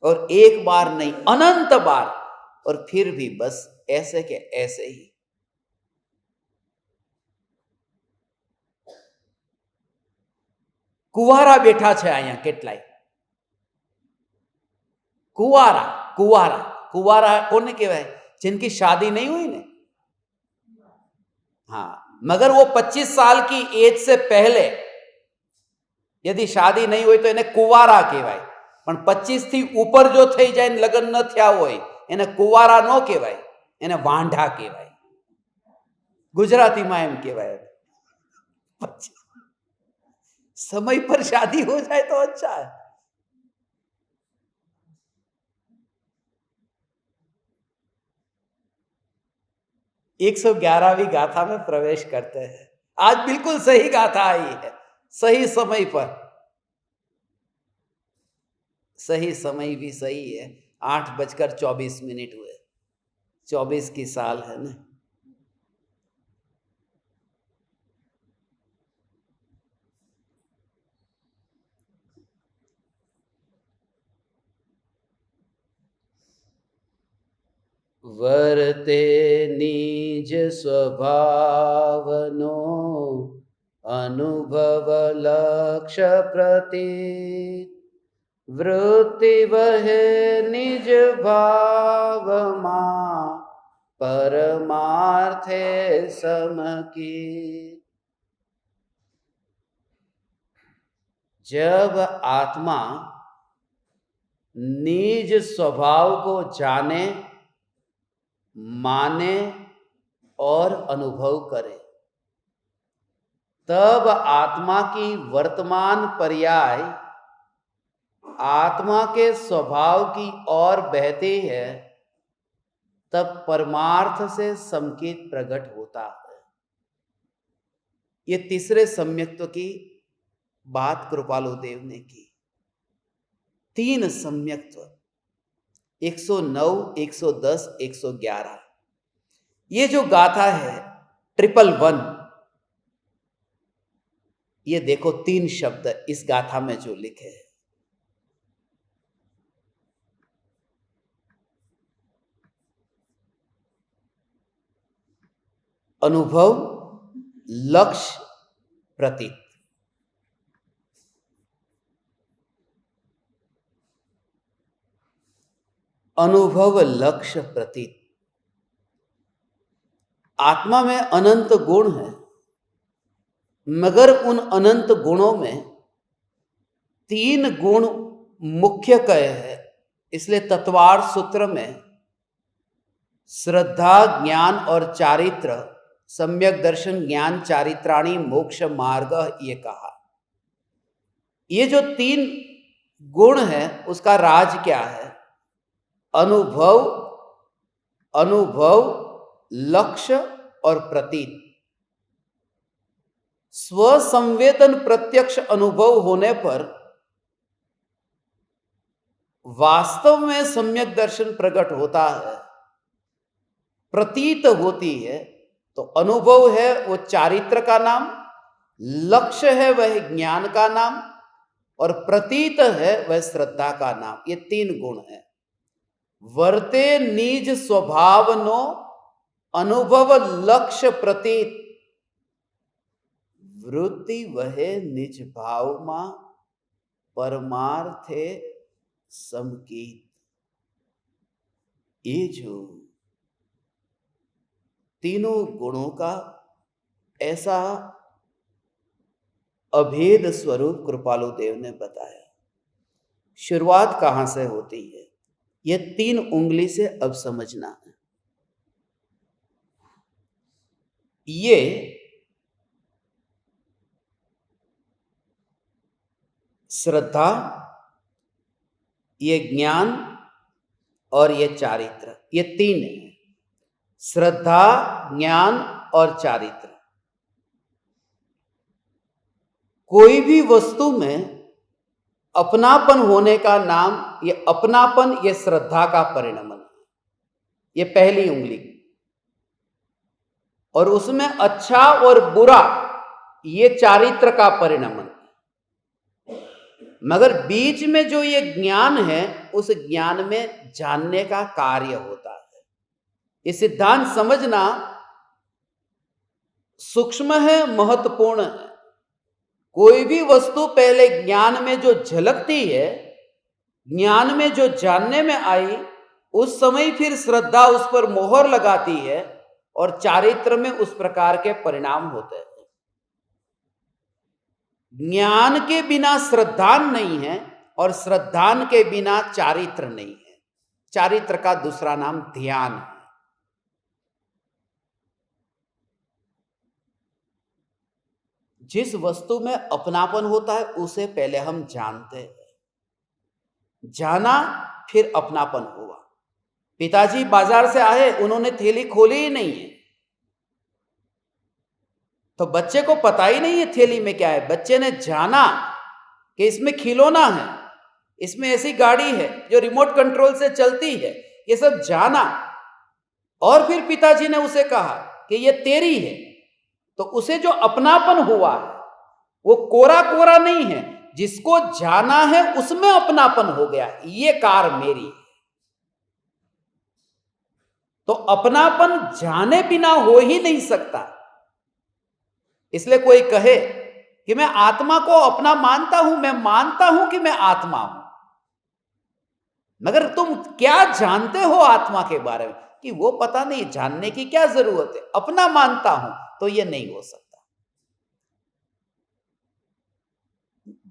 और एक बार नहीं, अनंत बार, और फिर भी बस ऐसे के ऐसे ही। कुवारा बैठा छे अहियां કેટલાય, कुवारा, कुवारा, कुवारा कोने कहेवाय? जिनकी शादी नहीं हुई ने। हाँ, मगर वो 25 साल की एज से पहले यदि शादी नहीं हुई तो इन्हें कुवारा कहेवाय। पण 25 थी ऊपर जो થઈ જાય ને લગ્ન ન થયા હોય એને કુવારા નો કહેવાય, એને વાંઢા કહેવાય। ગુજરાતીમાં એમ કહેવાય। समय पर शादी हो जाए तो अच्छा है। 111वीं गाथा में प्रवेश करते हैं। आज बिल्कुल सही गाथा आई है, सही समय पर। सही समय भी सही है, 8:24 हुए, 24 की साल है ना। वर्ते निज स्वभावनो अनुभव लक्ष्य प्रतीत वृत्ति वह निज भाव मां परमार्थे सम की। जब आत्मा निज स्वभाव को जाने, माने और अनुभव करे, तब आत्मा की वर्तमान पर्याय आत्मा के स्वभाव की ओर बहती है, तब परमार्थ से समकित प्रकट होता है। ये तीसरे सम्यक्त्व की बात कृपालु देव ने की। 3 सम्यक्त्व 109, 110, 111। ये जो गाथा है 111, ये देखो 3 शब्द इस गाथा में जो लिखे हैं। अनुभव लक्ष्य प्रतीत। अनुभव लक्ष्य प्रतीत। आत्मा में अनंत गुण है, मगर उन अनंत गुणों में 3 गुण मुख्य कहे हैं। इसलिए तत्वार्थ सूत्र में श्रद्धा, ज्ञान और चारित्र, सम्यक दर्शन, ज्ञान, चारित्राणी, मोक्ष मार्ग, ये कहा। ये जो 3 गुण है उसका राज क्या है? अनुभव, लक्ष्य और प्रतीत। स्वसंवेदन प्रत्यक्ष अनुभव होने पर वास्तव में सम्यक दर्शन प्रकट होता है, प्रतीत होती है। तो अनुभव है वो चारित्र का नाम, लक्ष्य है वह ज्ञान का नाम, और प्रतीत है वह श्रद्धा का नाम। ये 3 गुण है। वर्ते निज स्वभावनो अनुभव लक्ष्य प्रतीत वृत्ति वह निज भाव मा परमार्थे समकीत। ये जो तीनों गुणों का ऐसा अभेद स्वरूप कृपालु देव ने बताया। शुरुआत कहां से होती है? यह 3 उंगली से अब समझना है। ये श्रद्धा, ये ज्ञान और ये चारित्र, ये 3 है। श्रद्धा, ज्ञान और चारित्र। कोई भी वस्तु में अपनापन होने का नाम, ये अपनापन, ये श्रद्धा का परिणमन है। ये पहली उंगली। और उसमें अच्छा और बुरा, ये चारित्र का परिणमन है। मगर बीच में जो ये ज्ञान है, उस ज्ञान में जानने का कार्य होता है। ये सिद्धांत समझना सूक्ष्म है, महत्वपूर्ण है। कोई भी वस्तु पहले ज्ञान में जो झलकती है, ज्ञान में जो जानने में आई, उस समय फिर श्रद्धा उस पर मोहर लगाती है और चारित्र में उस प्रकार के परिणाम होते हैं। ज्ञान के बिना श्रद्धान नहीं है और श्रद्धान के बिना चारित्र नहीं है। चारित्र का दूसरा नाम ध्यान है। जिस वस्तु में अपनापन होता है उसे पहले हम जानते हैं। जाना फिर अपनापन हुआ। पिताजी बाजार से आए, उन्होंने थैली खोली ही नहीं है, तो बच्चे को पता ही नहीं है थैली में क्या है। बच्चे ने जाना कि इसमें खिलौना है, इसमें ऐसी गाड़ी है जो रिमोट कंट्रोल से चलती है, ये सब जाना। और फिर पिताजी ने उसे कहा कि ये तेरी है, तो उसे जो अपनापन हुआ है वो कोरा कोरा नहीं है। जिसको जाना है उसमें अपनापन हो गया, ये कार मेरी है। तो अपनापन जाने बिना हो ही नहीं सकता। इसलिए कोई कहे कि मैं आत्मा को अपना मानता हूं, मैं मानता हूं कि मैं आत्मा हूं, मगर तुम क्या जानते हो आत्मा के बारे में कि वो पता नहीं, जानने की क्या जरूरत है, अपना मानता हूं, तो ये नहीं हो सकता।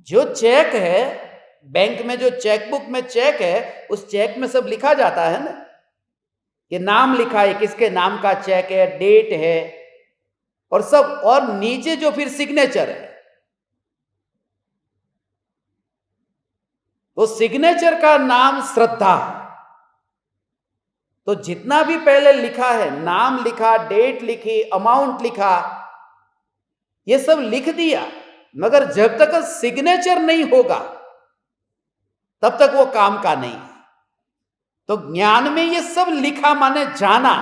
जो चेक है बैंक में, जो चेक बुक में चेक है, उस चेक में सब लिखा जाता है ना, कि नाम लिखा है, किसके नाम का चेक है, डेट है और सब, और नीचे जो फिर सिग्नेचर है, तो सिग्नेचर का नाम श्रद्धा है। तो जितना भी पहले लिखा है, नाम लिखा, डेट लिखी, अमाउंट लिखा, ये सब लिख दिया, मगर जब तक सिग्नेचर नहीं होगा तब तक वो काम का नहीं है। तो ज्ञान में ये सब लिखा माने जाना,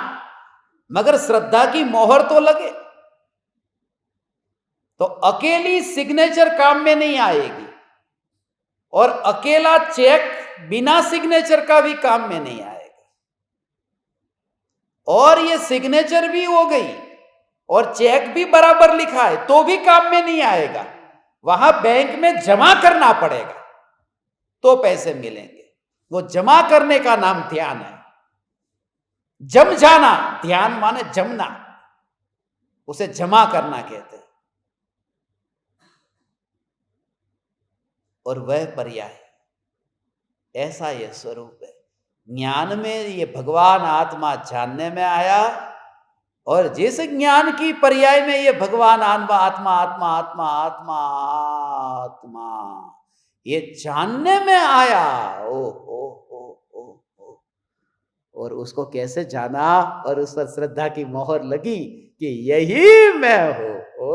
मगर श्रद्धा की मोहर तो लगे। तो अकेली सिग्नेचर काम में नहीं आएगी, और अकेला चेक बिना सिग्नेचर का भी काम में नहीं आएगा। और ये सिग्नेचर भी हो गई और चेक भी बराबर लिखा है तो भी काम में नहीं आएगा, वहां बैंक में जमा करना पड़ेगा तो पैसे मिलेंगे। वो जमा करने का नाम ध्यान है। जम जाना, ध्यान माने जमना, उसे जमा करना कहते हैं। और वह पर्याय, ऐसा यह स्वरूप है। ज्ञान में ये भगवान आत्मा जानने में आया, और जिस ज्ञान की पर्याय में ये भगवान आत्मा आत्मा आत्मा आत्मा आत्मा आत्मा ये जानने में आया, ओ, और उसको कैसे जाना, और उस पर श्रद्धा की मोहर लगी कि यही मैं हूं। ओ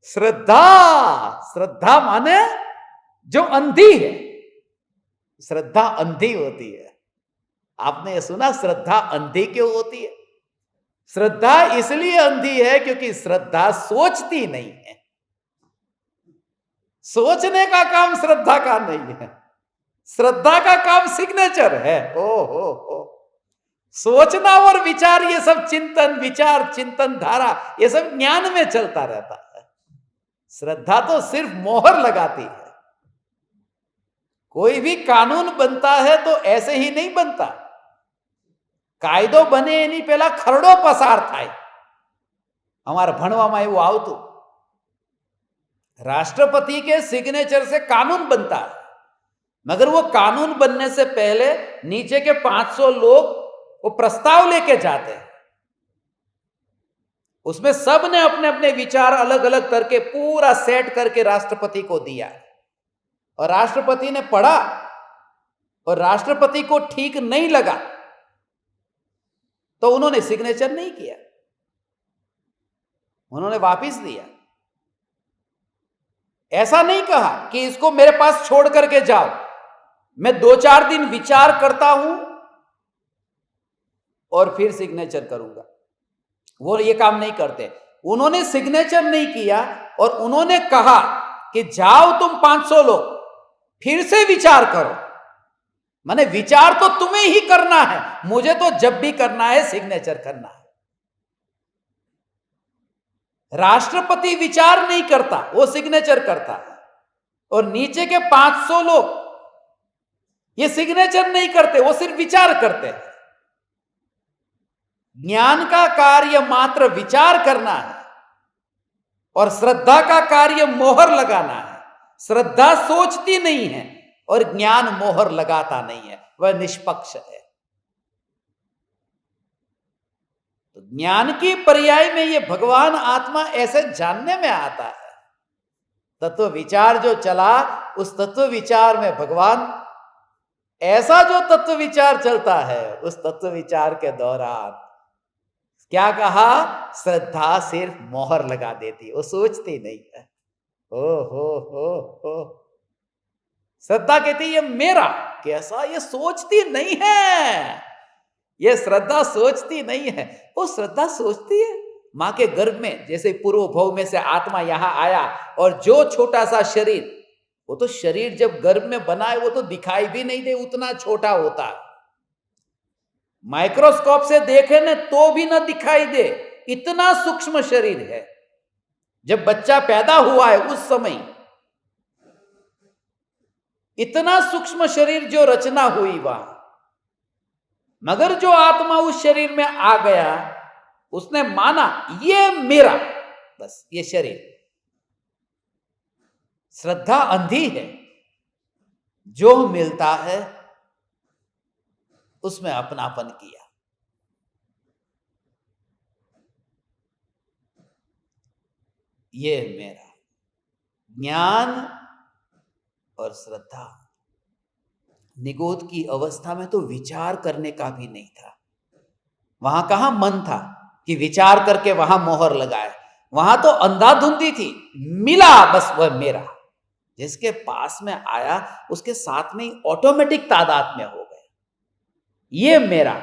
श्रद्धा, श्रद्धा माने जो अंधी है। श्रद्धा अंधी होती है। आपने सुना श्रद्धा अंधी क्यों होती है? श्रद्धा इसलिए अंधी है क्योंकि श्रद्धा सोचती नहीं है। सोचने का काम श्रद्धा का नहीं है, श्रद्धा का काम सिग्नेचर है। ओ सोचना और विचार, ये सब चिंतन, विचार, चिंतन धारा, ये सब ज्ञान में चलता रहता है। श्रद्धा तो सिर्फ मोहर लगाती है। कोई भी कानून बनता है तो ऐसे ही नहीं बनता। કાયદો બને એની પહેલા ખરડો પસાર થાય। हमारा भणवामां એવું આવતું, राष्ट्रपति के सिग्नेचर से कानून बनता है, मगर वो कानून बनने से पहले नीचे के 500 लोग वो प्रस्ताव लेके जाते हैं। उसमें सब ने अपने अपने विचार अलग अलग करके पूरा सेट करके राष्ट्रपति को दिया, और राष्ट्रपति ने पढ़ा और राष्ट्रपति को ठीक नहीं लगा तो उन्होंने सिग्नेचर नहीं किया, उन्होंने वापस दिया। ऐसा नहीं कहा कि इसको मेरे पास छोड़ करके जाओ, मैं 2-4 दिन विचार करता हूं और फिर सिग्नेचर करूंगा। वो ये काम नहीं करते। उन्होंने सिग्नेचर नहीं किया और उन्होंने कहा कि जाओ तुम 500 लोग, फिर से विचार करो। माने विचार तो तुम्हें ही करना है, मुझे तो जब भी करना है सिग्नेचर करना है। राष्ट्रपति विचार नहीं करता, वो सिग्नेचर करता है। और नीचे के 500 लोग ये सिग्नेचर नहीं करते, वो सिर्फ विचार करते हैं। ज्ञान का कार्य मात्र विचार करना है और श्रद्धा का कार्य मोहर लगाना है। श्रद्धा सोचती नहीं है और ज्ञान मोहर लगाता नहीं है, वह निष्पक्ष है। तो ज्ञान की पर्याय में ये भगवान आत्मा ऐसे जानने में आता है। तत्व विचार जो चला, उस तत्व विचार में भगवान, ऐसा जो तत्व विचार चलता है, उस तत्व विचार के दौरान क्या कहा? श्रद्धा सिर्फ मोहर लगा देती, वो सोचती नहीं है। हो श्रद्धा कहती है मेरा, कैसा? ये सोचती नहीं है, ये श्रद्धा सोचती नहीं है। वो श्रद्धा सोचती है। मां के गर्भ में जैसे पूर्व भव में से आत्मा यहां आया, और जो छोटा सा शरीर, वो तो शरीर जब गर्भ में बना है वो तो दिखाई भी नहीं दे, उतना छोटा होता है। माइक्रोस्कोप से देखे न तो भी ना दिखाई दे, इतना सूक्ष्म शरीर है। जब बच्चा पैदा हुआ है उस समय इतना सूक्ष्म शरीर जो रचना हुई वहां, मगर जो आत्मा उस शरीर में आ गया, उसने माना ये मेरा, बस ये शरीर। श्रद्धा अंधी है, जो मिलता है उसमें अपनापन किया। ये मेरा ज्ञान और श्रद्धा। निगोद की अवस्था में तो विचार करने का भी नहीं था। वहां कहां मन था कि विचार करके वहां मोहर लगाए। वहां तो अंधाधुंधी थी, मिला बस वह मेरा। जिसके पास में आया उसके साथ में ही ऑटोमेटिक तादाद में हो गए, ये मेरा।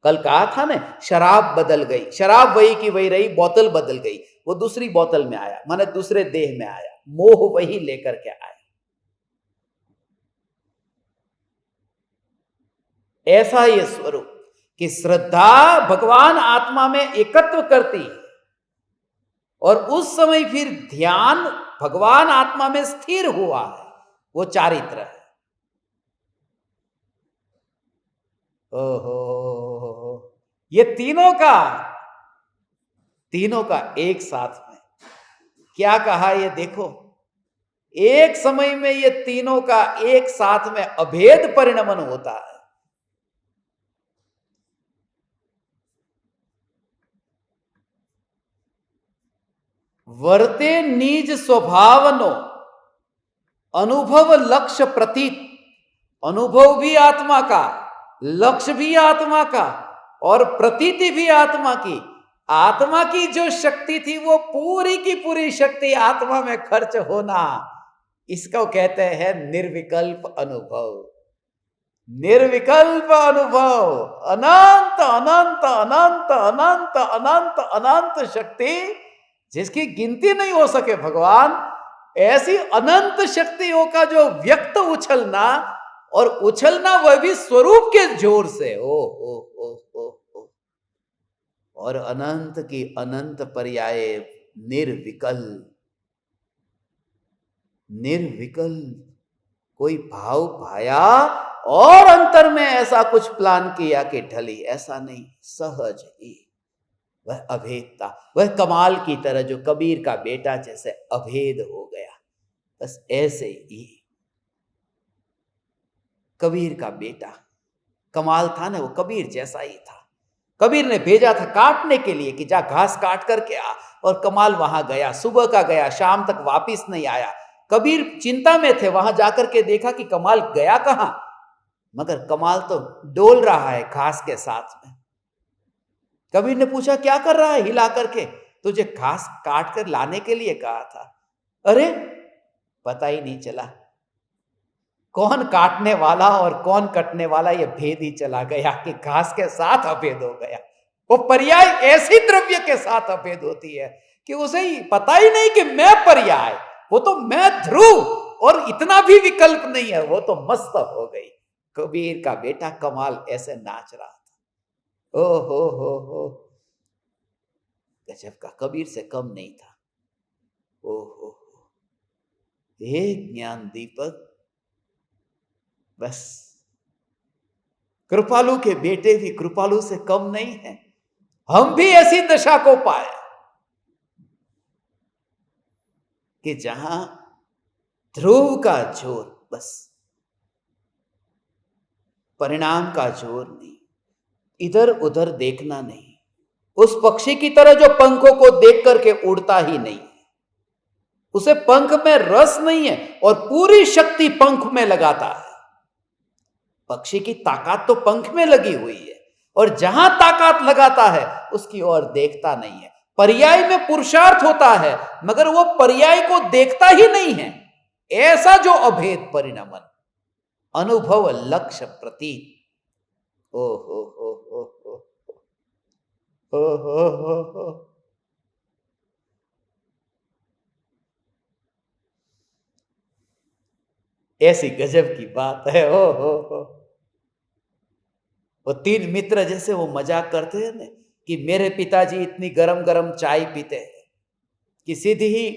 कल कहा था ना, शराब बदल गई, शराब वही की वही रही, बोतल बदल गई, वो दूसरी बोतल में आया, माने दूसरे देह में आया, मोह वही लेकर के आया। ऐसा ये स्वरूप कि श्रद्धा भगवान आत्मा में एकत्व करती है, और उस समय फिर ध्यान भगवान आत्मा में स्थिर हुआ है, वो चारित्र है। ओहो, ये तीनों का एक साथ में क्या कहा, ये देखो, एक समय में ये तीनों का एक साथ में अभेद परिणमन होता है। वर्ते निज स्वभावनो अनुभव लक्ष्य प्रतीत। अनुभव भी आत्मा का, लक्ष्य भी आत्मा का, और प्रतीति भी आत्मा की। आत्मा की जो शक्ति थी वो पूरी की पूरी शक्ति आत्मा में खर्च होना, इसको कहते हैं निर्विकल्प अनुभव। निर्विकल्प अनुभव, अनंत अनंत अनंत अनंत अनंत अनंत शक्ति जिसकी गिनती नहीं हो सके भगवान। ऐसी अनंत शक्तियों का जो व्यक्त उछलना, और उछलना वह भी स्वरूप के जोर से, ओ। और अनंत की अनंत पर्याय निर्विकल्प। निर्विकल्प कोई भाव भाया और अंतर में ऐसा कुछ प्लान किया कि ढली, ऐसा नहीं, सहज ही वह अभेदता, वह कमाल की तरह जो कबीर का बेटा जैसे अभेद हो गया, बस ऐसे ही कबीर का बेटा कमाल था ना, वो कबीर जैसा ही था। कबीर ने भेजा था काटने के लिए कि जा घास काट करके आ, और कमाल वहां गया, सुबह का गया, शाम तक वापिस नहीं आया। कबीर चिंता में थे, वहां जाकर के देखा कि कमाल गया कहां, मगर कमाल तो डोल रहा है घास के साथ में। कबीर ने पूछा क्या कर रहा है हिला करके, तुझे घास काट कर लाने के लिए कहा था। अरे पता ही नहीं चला कौन काटने वाला और कौन कटने वाला, ये भेद ही चला गया कि घास के साथ अभेद हो गया। वो पर्याय ऐसी द्रव्य के साथ अभेद होती है कि उसे ही पता ही नहीं कि मैं पर्याय, वो तो मैं ध्रुव, और इतना भी विकल्प नहीं है, वो तो मस्त हो गई। कबीर का बेटा कमाल ऐसे नाच रहा था। ओ हो, गजब का, कबीर से कम नहीं था। ओ हो, एक ज्ञान दीपक, बस कृपालु के बेटे भी कृपालु से कम नहीं है। हम भी ऐसी दशा को पाए कि जहां ध्रुव का जोर, बस परिणाम का जोर नहीं, इधर उधर देखना नहीं, उस पक्षी की तरह जो पंखों को देख करके उड़ता ही नहीं, उसे पंख में रस नहीं है और पूरी शक्ति पंख में लगाता है। पक्षी की ताकत तो पंख में लगी हुई है, और जहां ताकत लगाता है उसकी ओर देखता नहीं है। पर्याय में पुरुषार्थ होता है, मगर वो पर्याय को देखता ही नहीं है। ऐसा जो अभेद परिणमन, अनुभव लक्ष्य प्रतीत। ओ हो हो हो हो हो हो हो हो। ऐसी गजब की बात है। ओ हो। वो तीन मित्र जैसे वो मजाक करते हैं ना कि मेरे पिताजी इतनी गरम गरम चाय पीते हैं कि सीधी ही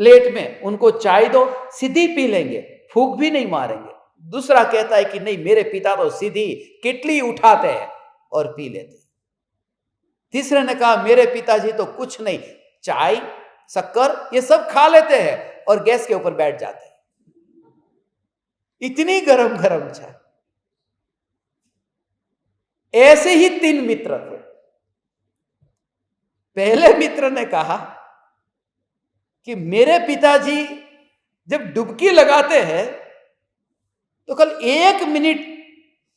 प्लेट में उनको चाय दो, सीधी पी लेंगे, फूंक भी नहीं मारेंगे। दूसरा कहता है कि नहीं, मेरे पिता तो सीधी किटली उठाते हैं और पी लेते हैं। तीसरे ने कहा मेरे पिताजी तो कुछ नहीं, चाय शक्कर ये सब खा लेते हैं और गैस के ऊपर बैठ जाते हैं। इतनी गरम गरम चाय। ऐसे ही 3 मित्र थे। पहले मित्र ने कहा कि मेरे पिताजी जब डुबकी लगाते हैं तो कल 1 मिनट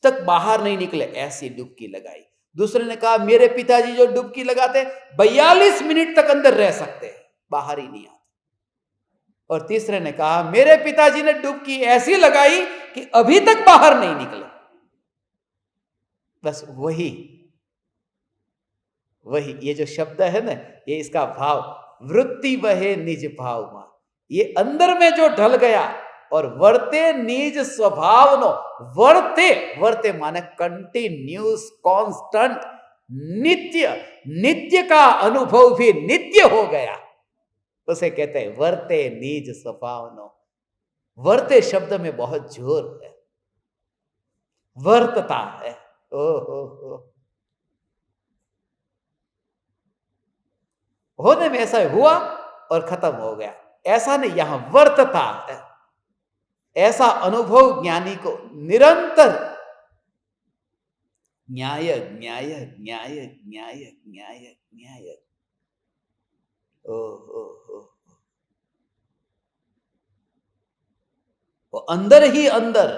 तक बाहर नहीं निकले, ऐसी डुबकी लगाई। दूसरे ने कहा मेरे पिताजी जो डुबकी लगाते 42 मिनट तक अंदर रह सकते हैं, बाहर ही नहीं आते। और तीसरे ने कहा मेरे पिताजी ने डुबकी ऐसी लगाई कि अभी तक बाहर नहीं निकले। बस वही ये जो शब्द है ना, ये इसका भाव, वृत्ति वहे निज भाव मा, ये अंदर में जो ढल गया और वर्ते निज स्वभाव नो। वर्ते माने कंटिन्यूस, कांस्टेंट, नित्य का अनुभव भी नित्य हो गया, उसे कहते हैं वर्ते निज स्वभाव नो। वर्ते शब्द में बहुत जोर है, वर्तता है। ओ होने में ऐसा हुआ और खत्म हो गया, ऐसा नहीं, यहां वर्तता है। ऐसा अनुभव ज्ञानी को निरंतर न्याय न्याय न्याय न्याय न्याय न्याय। वो अंदर ही अंदर,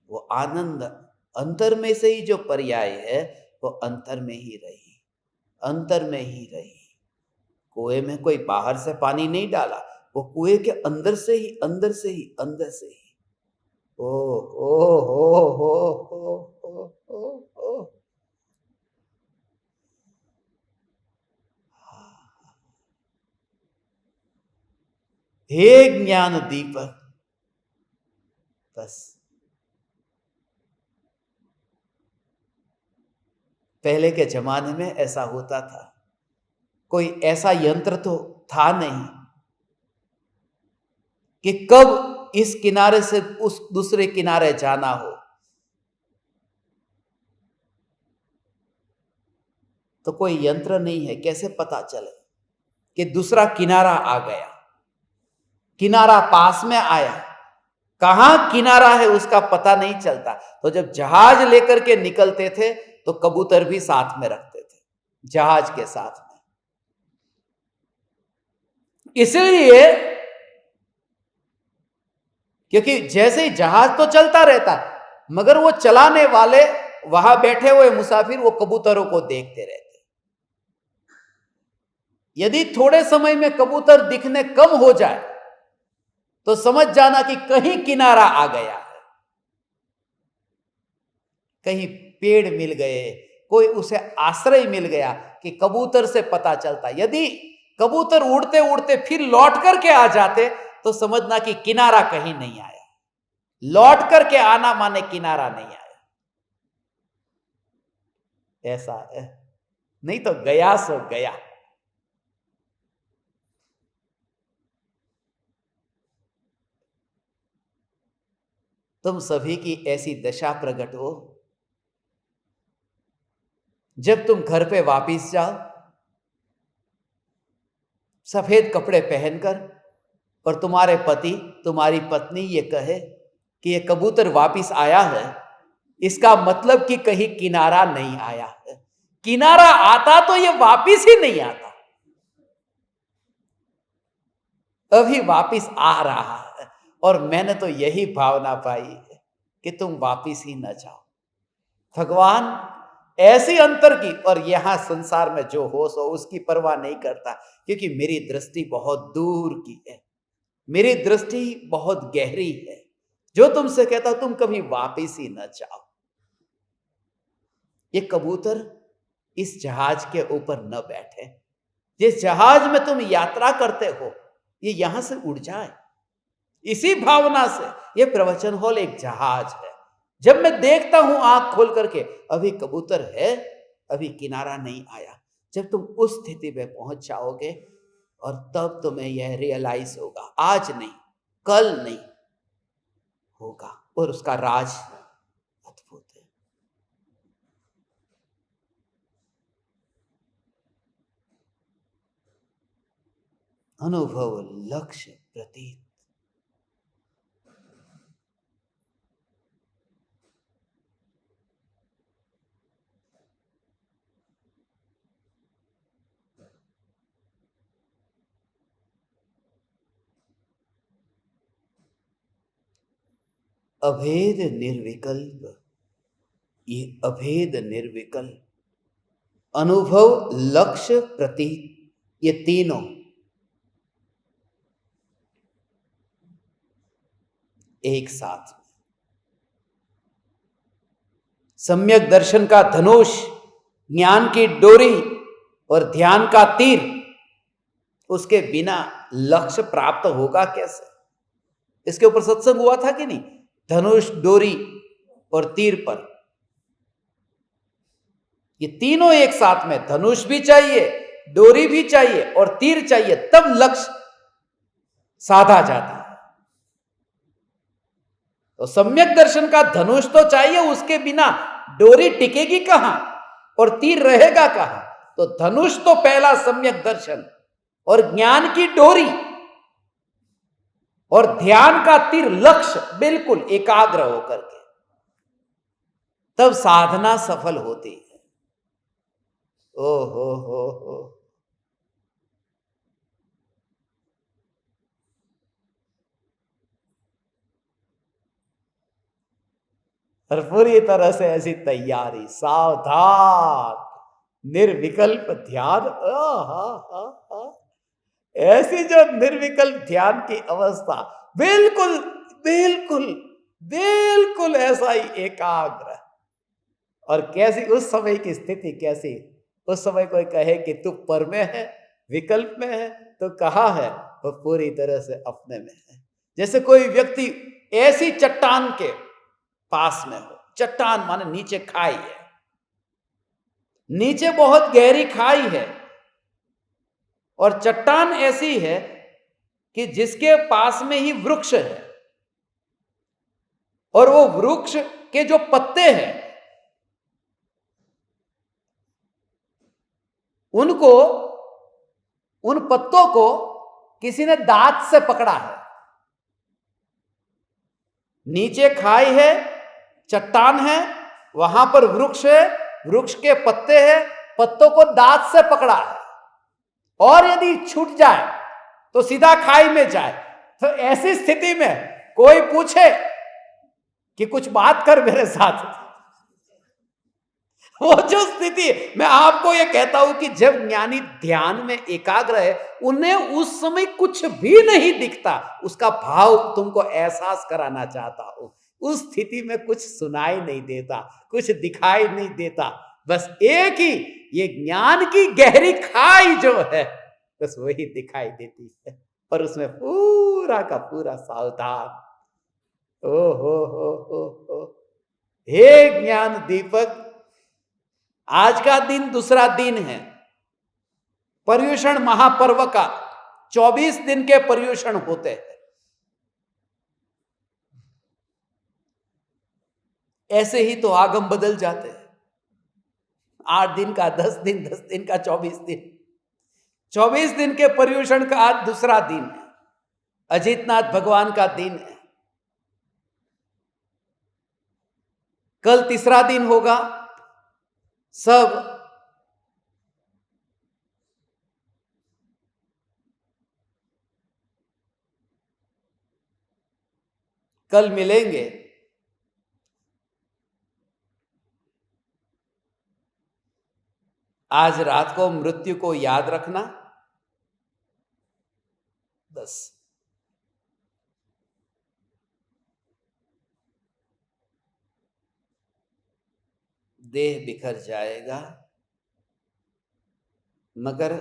वो आनंद अंतर में से ही जो पर्याय है वो अंतर में ही रही, अंतर में ही रही। कुएं में कोई बाहर से पानी नहीं डाला, वो कुएं के अंदर से ही, अंदर से ही, अंदर से ही। ओ हो हो हो हो हो हो। हे ज्ञान दीपक, बस। पहले के जमाने में ऐसा होता था, कोई ऐसा यंत्र तो था नहीं कि कब इस किनारे से उस दूसरे किनारे जाना हो। तो कोई यंत्र नहीं है, कैसे पता चले कि दूसरा किनारा आ गया, किनारा पास में आया, कहां किनारा है उसका पता नहीं चलता। तो जब जहाज लेकर के निकलते थे तो कबूतर भी साथ में रखते थे, जहाज के साथ में। इसलिए क्योंकि जैसे ही जहाज तो चलता रहता, मगर वो चलाने वाले, वहां बैठे हुए मुसाफिर, वो कबूतरों को देखते रहते। यदि थोड़े समय में कबूतर दिखने कम हो जाए तो समझ जाना कि कहीं किनारा आ गया है, कहीं पेड़ मिल गए, कोई उसे आश्रय मिल गया, कि कबूतर से पता चलता। यदि कबूतर उड़ते उड़ते फिर लौट करके आ जाते तो समझना कि किनारा कहीं नहीं आया। लौट करके आना माने किनारा नहीं आया, ऐसा है। नहीं तो गया सो गया। तुम सभी की ऐसी दशा प्रकट हो, जब तुम घर पे वापिस जाओ सफेद कपड़े पहनकर, और तुम्हारे पति, तुम्हारी पत्नी ये कहे कि ये कबूतर वापिस आया है, इसका मतलब कि कहीं किनारा नहीं आया है। किनारा आता तो ये वापिस ही नहीं आता, अभी वापिस आ रहा है। और मैंने तो यही भावना पाई है कि तुम वापिस ही न जाओ। भगवान ऐसी अंतर की, और यहां संसार में जो होश हो उसकी परवाह नहीं करता, क्योंकि मेरी दृष्टि बहुत दूर की है, मेरी दृष्टि बहुत गहरी है। जो तुमसे कहता तुम कभी वापिस ही न जाओ। ये कबूतर इस जहाज के ऊपर न बैठे, जिस जहाज में तुम यात्रा करते हो ये यहां से उड़ जाए। इसी भावना से ये प्रवचन हॉल एक जहाज है। जब मैं देखता हूं आंख खोल करके, अभी कबूतर है, अभी किनारा नहीं आया, जब तुम उस स्थिति में पहुंच जाओगे और तब तुम्हें यह रियलाइज होगा, आज नहीं कल नहीं होगा, और उसका राज अद्भुत है। अनुभव लक्ष्य प्रतीत। अभेद निर्विकल्प, ये अभेद निर्विकल्प अनुभव लक्ष्य प्रतीत, ये तीनों एक साथ में। सम्यक दर्शन का धनुष, ज्ञान की डोरी और ध्यान का तीर, उसके बिना लक्ष्य प्राप्त होगा कैसे? इसके ऊपर सत्संग हुआ था कि नहीं? धनुष, डोरी और तीर पर, ये तीनों एक साथ में, धनुष भी चाहिए, डोरी भी चाहिए और तीर चाहिए, तब लक्ष्य साधा जाता है। तो सम्यक दर्शन का धनुष तो चाहिए, उसके बिना डोरी टिकेगी कहां और तीर रहेगा कहां? तो धनुष तो पहला सम्यक दर्शन, और ज्ञान की डोरी और ध्यान का तीर, लक्ष्य बिल्कुल एकाग्र होकर के, तब साधना सफल होती है। ओ हो। और पूरी तरह से ऐसी तैयारी, सावधान, निर्विकल्प ध्यान। ऐसी जो निर्विकल्प ध्यान की अवस्था, बिल्कुल बिल्कुल बिल्कुल ऐसा ही एकाग्र। और कैसी उस समय की स्थिति, कैसी उस समय कोई कहे कि तू पर में है, विकल्प में है, तो कहाँ है? वो पूरी तरह से अपने में है। जैसे कोई व्यक्ति ऐसी चट्टान के पास में हो, चट्टान माने नीचे खाई है, नीचे बहुत गहरी खाई है, और चट्टान ऐसी है कि जिसके पास में ही वृक्ष है, और वो वृक्ष के जो पत्ते हैं उनको, उन पत्तों को किसी ने दांत से पकड़ा है। नीचे खाई है, चट्टान है, वहां पर वृक्ष है, वृक्ष के पत्ते हैं, पत्तों को दांत से पकड़ा है, और यदि छूट जाए तो सीधा खाई में जाए। तो ऐसी स्थिति में कोई पूछे कि कुछ बात कर मेरे साथ, वो जो स्थिति, मैं आपको ये कहता हूं कि जब ज्ञानी ध्यान में एकाग्र है, उन्हें उस समय कुछ भी नहीं दिखता, उसका भाव तुमको एहसास कराना चाहता हूं। उस स्थिति में कुछ सुनाई नहीं देता, कुछ दिखाई नहीं देता, बस एक ही ये ज्ञान की गहरी खाई जो है, बस वही दिखाई देती है, और उसमें पूरा का पूरा सावधान। ओ हो। हे ज्ञान दीपक, आज का दिन दूसरा दिन है पर्युषण महापर्व का। 24 दिन के पर्युषण होते हैं। ऐसे ही तो आगम बदल जाते हैं, 8 दिन का 10 दिन, 10 दिन का 24 दिन। 24 दिन के पर्युषण का आज दूसरा दिन है, अजितनाथ भगवान का दिन है। कल तीसरा दिन होगा। सब कल मिलेंगे। आज रात को मृत्यु को याद रखना, बस। देह बिखर जाएगा, मगर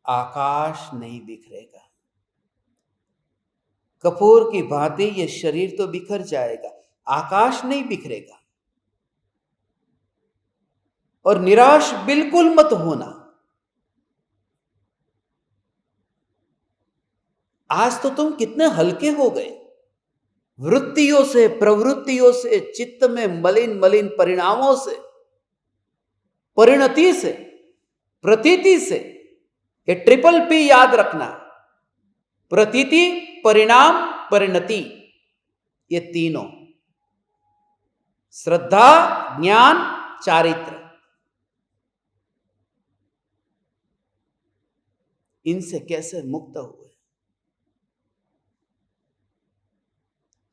आकाश नहीं बिखरेगा। कपूर की भांति ये शरीर तो बिखर जाएगा, आकाश नहीं बिखरेगा। और निराश बिल्कुल मत होना, आज तो तुम कितने हल्के हो गए, वृत्तियों से, प्रवृत्तियों से, चित्त में मलिन मलिन परिणामों से, परिणति से, प्रतीति से। ये ट्रिपल पी याद रखना, प्रतीति, परिणाम, परिणति, ये तीनों, श्रद्धा, ज्ञान, चारित्र, इनसे कैसे मुक्त हुए?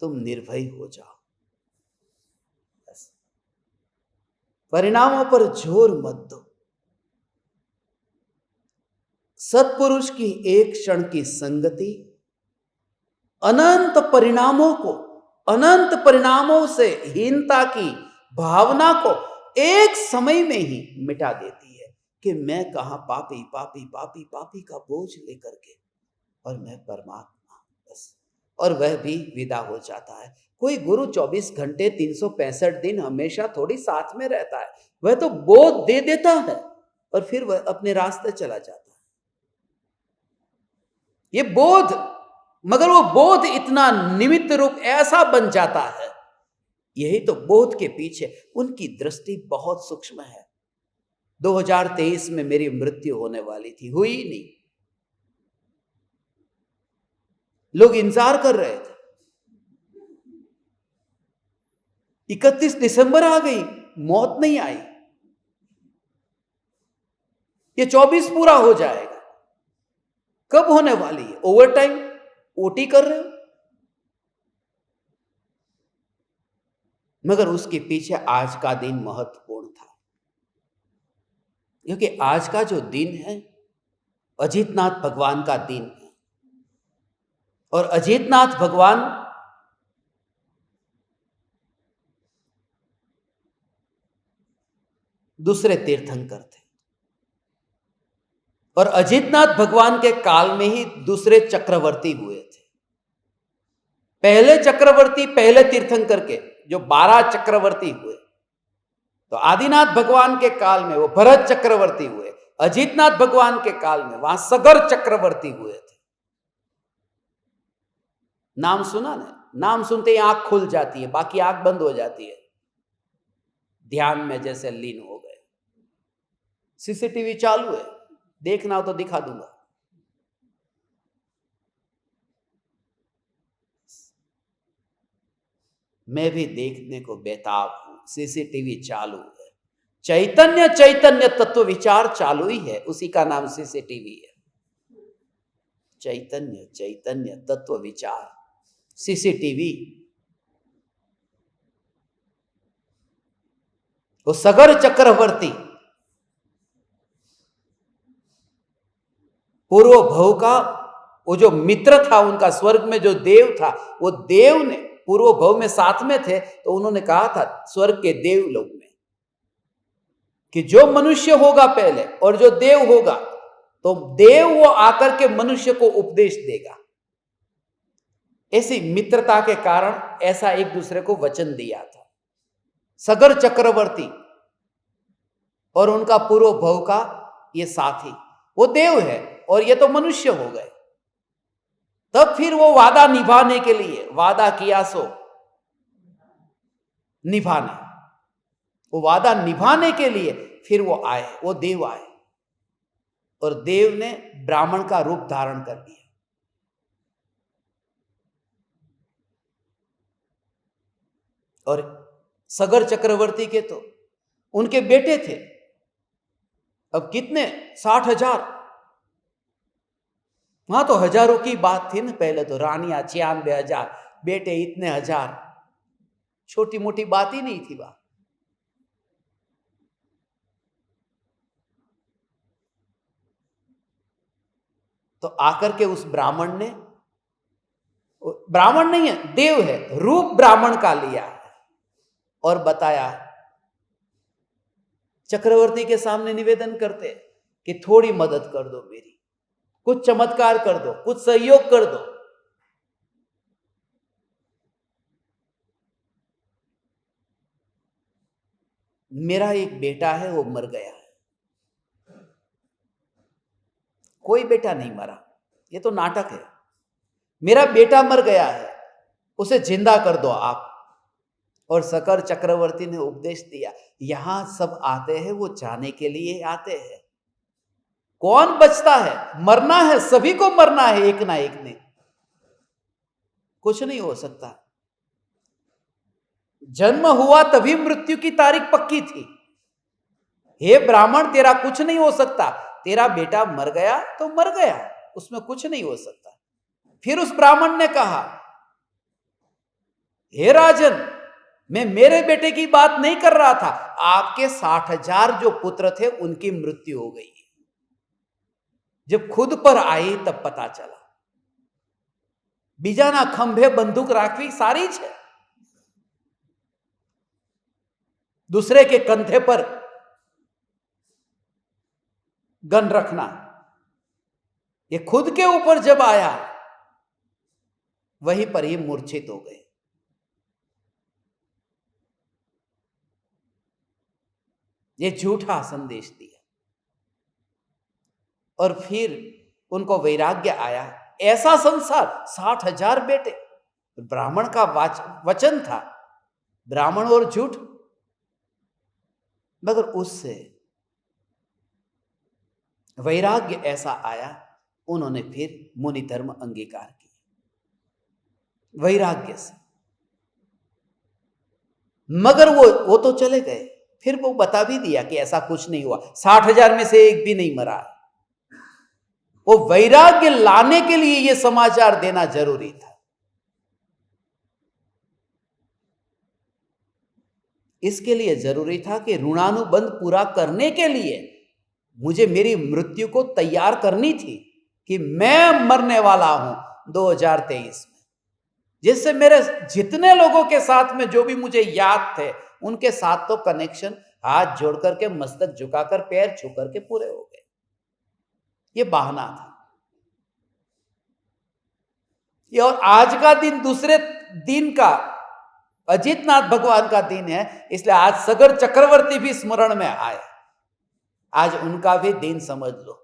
तुम निर्भय हो जाओ, बस परिणामों पर जोर मत दो। सत्पुरुष की एक क्षण की संगति अनंत परिणामों को, अनंत परिणामों से हीनता की भावना को एक समय में ही मिटा देती है कि मैं कहां पापी पापी पापी पापी का बोझ लेकर के, और मैं परमात्मा, बस। और वह भी विदा हो जाता है। कोई गुरु 24 घंटे 365 दिन हमेशा थोड़ी साथ में रहता है। वह तो बोध दे देता है और फिर वह अपने रास्ते चला जाता है। ये बोध, मगर वो बोध इतना निमित्त रूप ऐसा बन जाता है। यही तो बोध के पीछे उनकी दृष्टि बहुत सूक्ष्म है। 2023 में मेरी मृत्यु होने वाली थी, हुई नहीं। लोग इंतजार कर रहे थे। 31 दिसंबर आ गई, मौत नहीं आई। ये 24 पूरा हो जाएगा, कब होने वाली है? ओवर टाइम, ओटी कर रहे हो। मगर उसके पीछे आज का दिन महत्वपूर्ण था, क्योंकि आज का जो दिन है अजितनाथ भगवान का दिन है। और अजितनाथ भगवान दूसरे तीर्थंकर थे, और अजितनाथ भगवान के काल में ही दूसरे चक्रवर्ती हुए थे। पहले चक्रवर्ती, पहले तीर्थंकर के जो 12 चक्रवर्ती हुए, तो आदिनाथ भगवान के काल में वो भरत चक्रवर्ती हुए। अजितनाथ भगवान के काल में वहां सगर चक्रवर्ती हुए थे। नाम सुना ना? नाम सुनते ही आंख खुल जाती है, बाकी आंख बंद हो जाती है, ध्यान में जैसे लीन हो गए। सीसीटीवी चालू है, देखना हो तो दिखा दूंगा। मैं भी देखने को बेताब हूं। सीसीटीवी चालू है, चैतन्य चैतन्य तत्व विचार चालू ही है, उसी का नाम सीसीटीवी है। चैतन्य चैतन्य तत्व विचार, सीसीटीवी। वो सगर चक्रवर्ती पूर्व भव का वो जो मित्र था उनका, स्वर्ग में जो देव था, वो देव ने पूर्व भव में साथ में थे, तो उन्होंने कहा था स्वर्ग के देव लोग में कि जो मनुष्य होगा पहले और जो देव होगा, तो देव वो आकर के मनुष्य को उपदेश देगा। ऐसी मित्रता के कारण ऐसा एक दूसरे को वचन दिया था। सगर चक्रवर्ती और उनका पूर्व भव का ये साथी, वो देव है और ये तो मनुष्य हो गए। तब फिर वो वादा निभाने के लिए, वादा किया सो निभाना, वो वादा निभाने के लिए फिर वो आए, वो देव आए, और देव ने ब्राह्मण का रूप धारण कर लिया। और सगर चक्रवर्ती के तो उनके बेटे थे, अब कितने, 60,000। वहां तो हजारों की बात थी ना, पहले तो रानियां 96,000, बेटे इतने हजार, छोटी मोटी बात ही नहीं थी वहां। तो आकर के उस ब्राह्मण ने, ब्राह्मण नहीं है, देव है, रूप ब्राह्मण का लिया और बताया, चक्रवर्ती के सामने निवेदन करते कि थोड़ी मदद कर दो मेरी, कुछ चमत्कार कर दो, कुछ सहयोग कर दो। मेरा एक बेटा है, वो मर गया है। कोई बेटा नहीं मरा, ये तो नाटक है। मेरा बेटा मर गया है, उसे जिंदा कर दो आप। और शकर चक्रवर्ती ने उपदेश दिया, यहां सब आते हैं वो जाने के लिए आते हैं। कौन बचता है? मरना है, सभी को मरना है एक ना एक ने, कुछ नहीं हो सकता। जन्म हुआ तभी मृत्यु की तारीख पक्की थी। हे ब्राह्मण, तेरा कुछ नहीं हो सकता, तेरा बेटा मर गया तो मर गया, उसमें कुछ नहीं हो सकता। फिर उस ब्राह्मण ने कहा, हे राजन, मैं मेरे बेटे की बात नहीं कर रहा था, आपके 60,000 जो पुत्र थे उनकी मृत्यु हो गई। जब खुद पर आई तब पता चला, बीजाना खंभे बंदूक राखवी सारी है, दूसरे के कंधे पर गन रखना, ये खुद के ऊपर जब आया वहीं पर ही मूर्छित हो गए। ये झूठा संदेश दिया। और फिर उनको वैराग्य आया। ऐसा संसार, 60,000 बेटे, ब्राह्मण का वचन था, ब्राह्मण और झूठ, मगर उससे वैराग्य ऐसा आया, उन्होंने फिर मुनि धर्म अंगीकार किया वैराग्य से। मगर वो तो चले गए, फिर वो बता भी दिया कि ऐसा कुछ नहीं हुआ, 60,000 में से एक भी नहीं मरा। वो वैराग्य लाने के लिए ये समाचार देना जरूरी था। इसके लिए जरूरी था कि ऋणानुबंध पूरा करने के लिए मुझे मेरी मृत्यु को तैयार करनी थी कि मैं मरने वाला हूं 2023 में, जिससे मेरे जितने लोगों के साथ में जो भी मुझे याद थे उनके साथ तो कनेक्शन हाथ जोड़ करके, मस्तक झुकाकर, पैर छू करके पूरे हो गए। ये बहाना था। ये और आज का दिन दूसरे दिन का अजितनाथ भगवान का दिन है, इसलिए आज सगर चक्रवर्ती भी स्मरण में आए। आज उनका भी दिन समझ लो।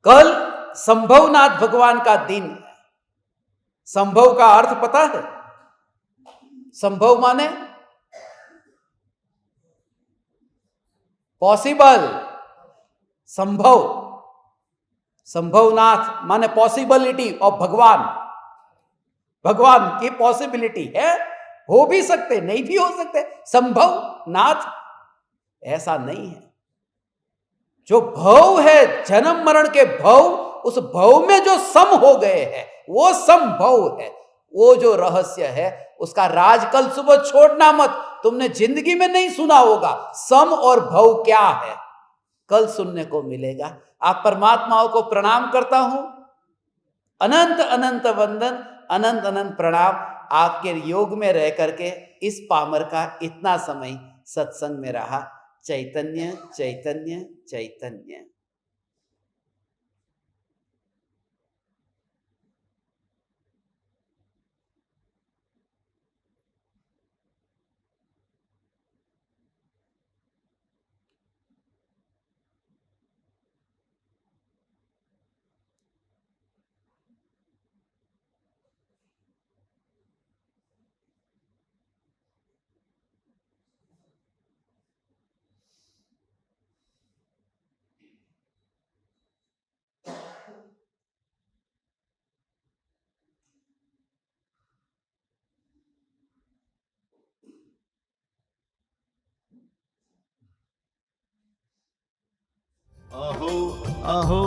कल संभवनाथ भगवान का दिन है। संभव का अर्थ पता है? संभव माने पॉसिबल, संभव, संभवनाथ माने पॉसिबिलिटी ऑफ भगवान। भगवान की पॉसिबिलिटी है, हो भी सकते, नहीं भी हो सकते। संभव नाथ ऐसा नहीं है। जो भव है, जन्म मरण के भव, उस भव में जो सम हो गए हैं वो संभव है। वो जो रहस्य है उसका राज कल सुबह छोड़ना मत। तुमने जिंदगी में नहीं सुना होगा सम और भव क्या है, कल सुनने को मिलेगा। आप परमात्माओं को प्रणाम करता हूं, अनंत अनंत वंदन, अनंत अनंत प्रणाम। आपके योग में रह करके इस पामर का इतना समय सत्संग में रहा। चैतन्य चैतन्य चैतन्य। अहो अहो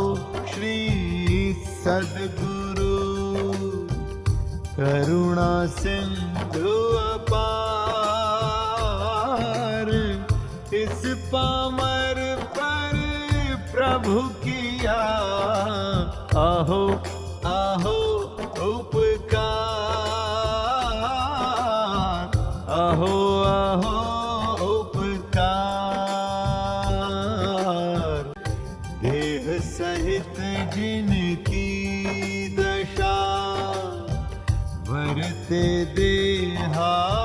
श्री सद्गुरु करुणा सिंधु अपार, इस पामर पर प्रभु किया अहो अहो उपकार, अहो अहो सहित जिनकी दशा वरते देहा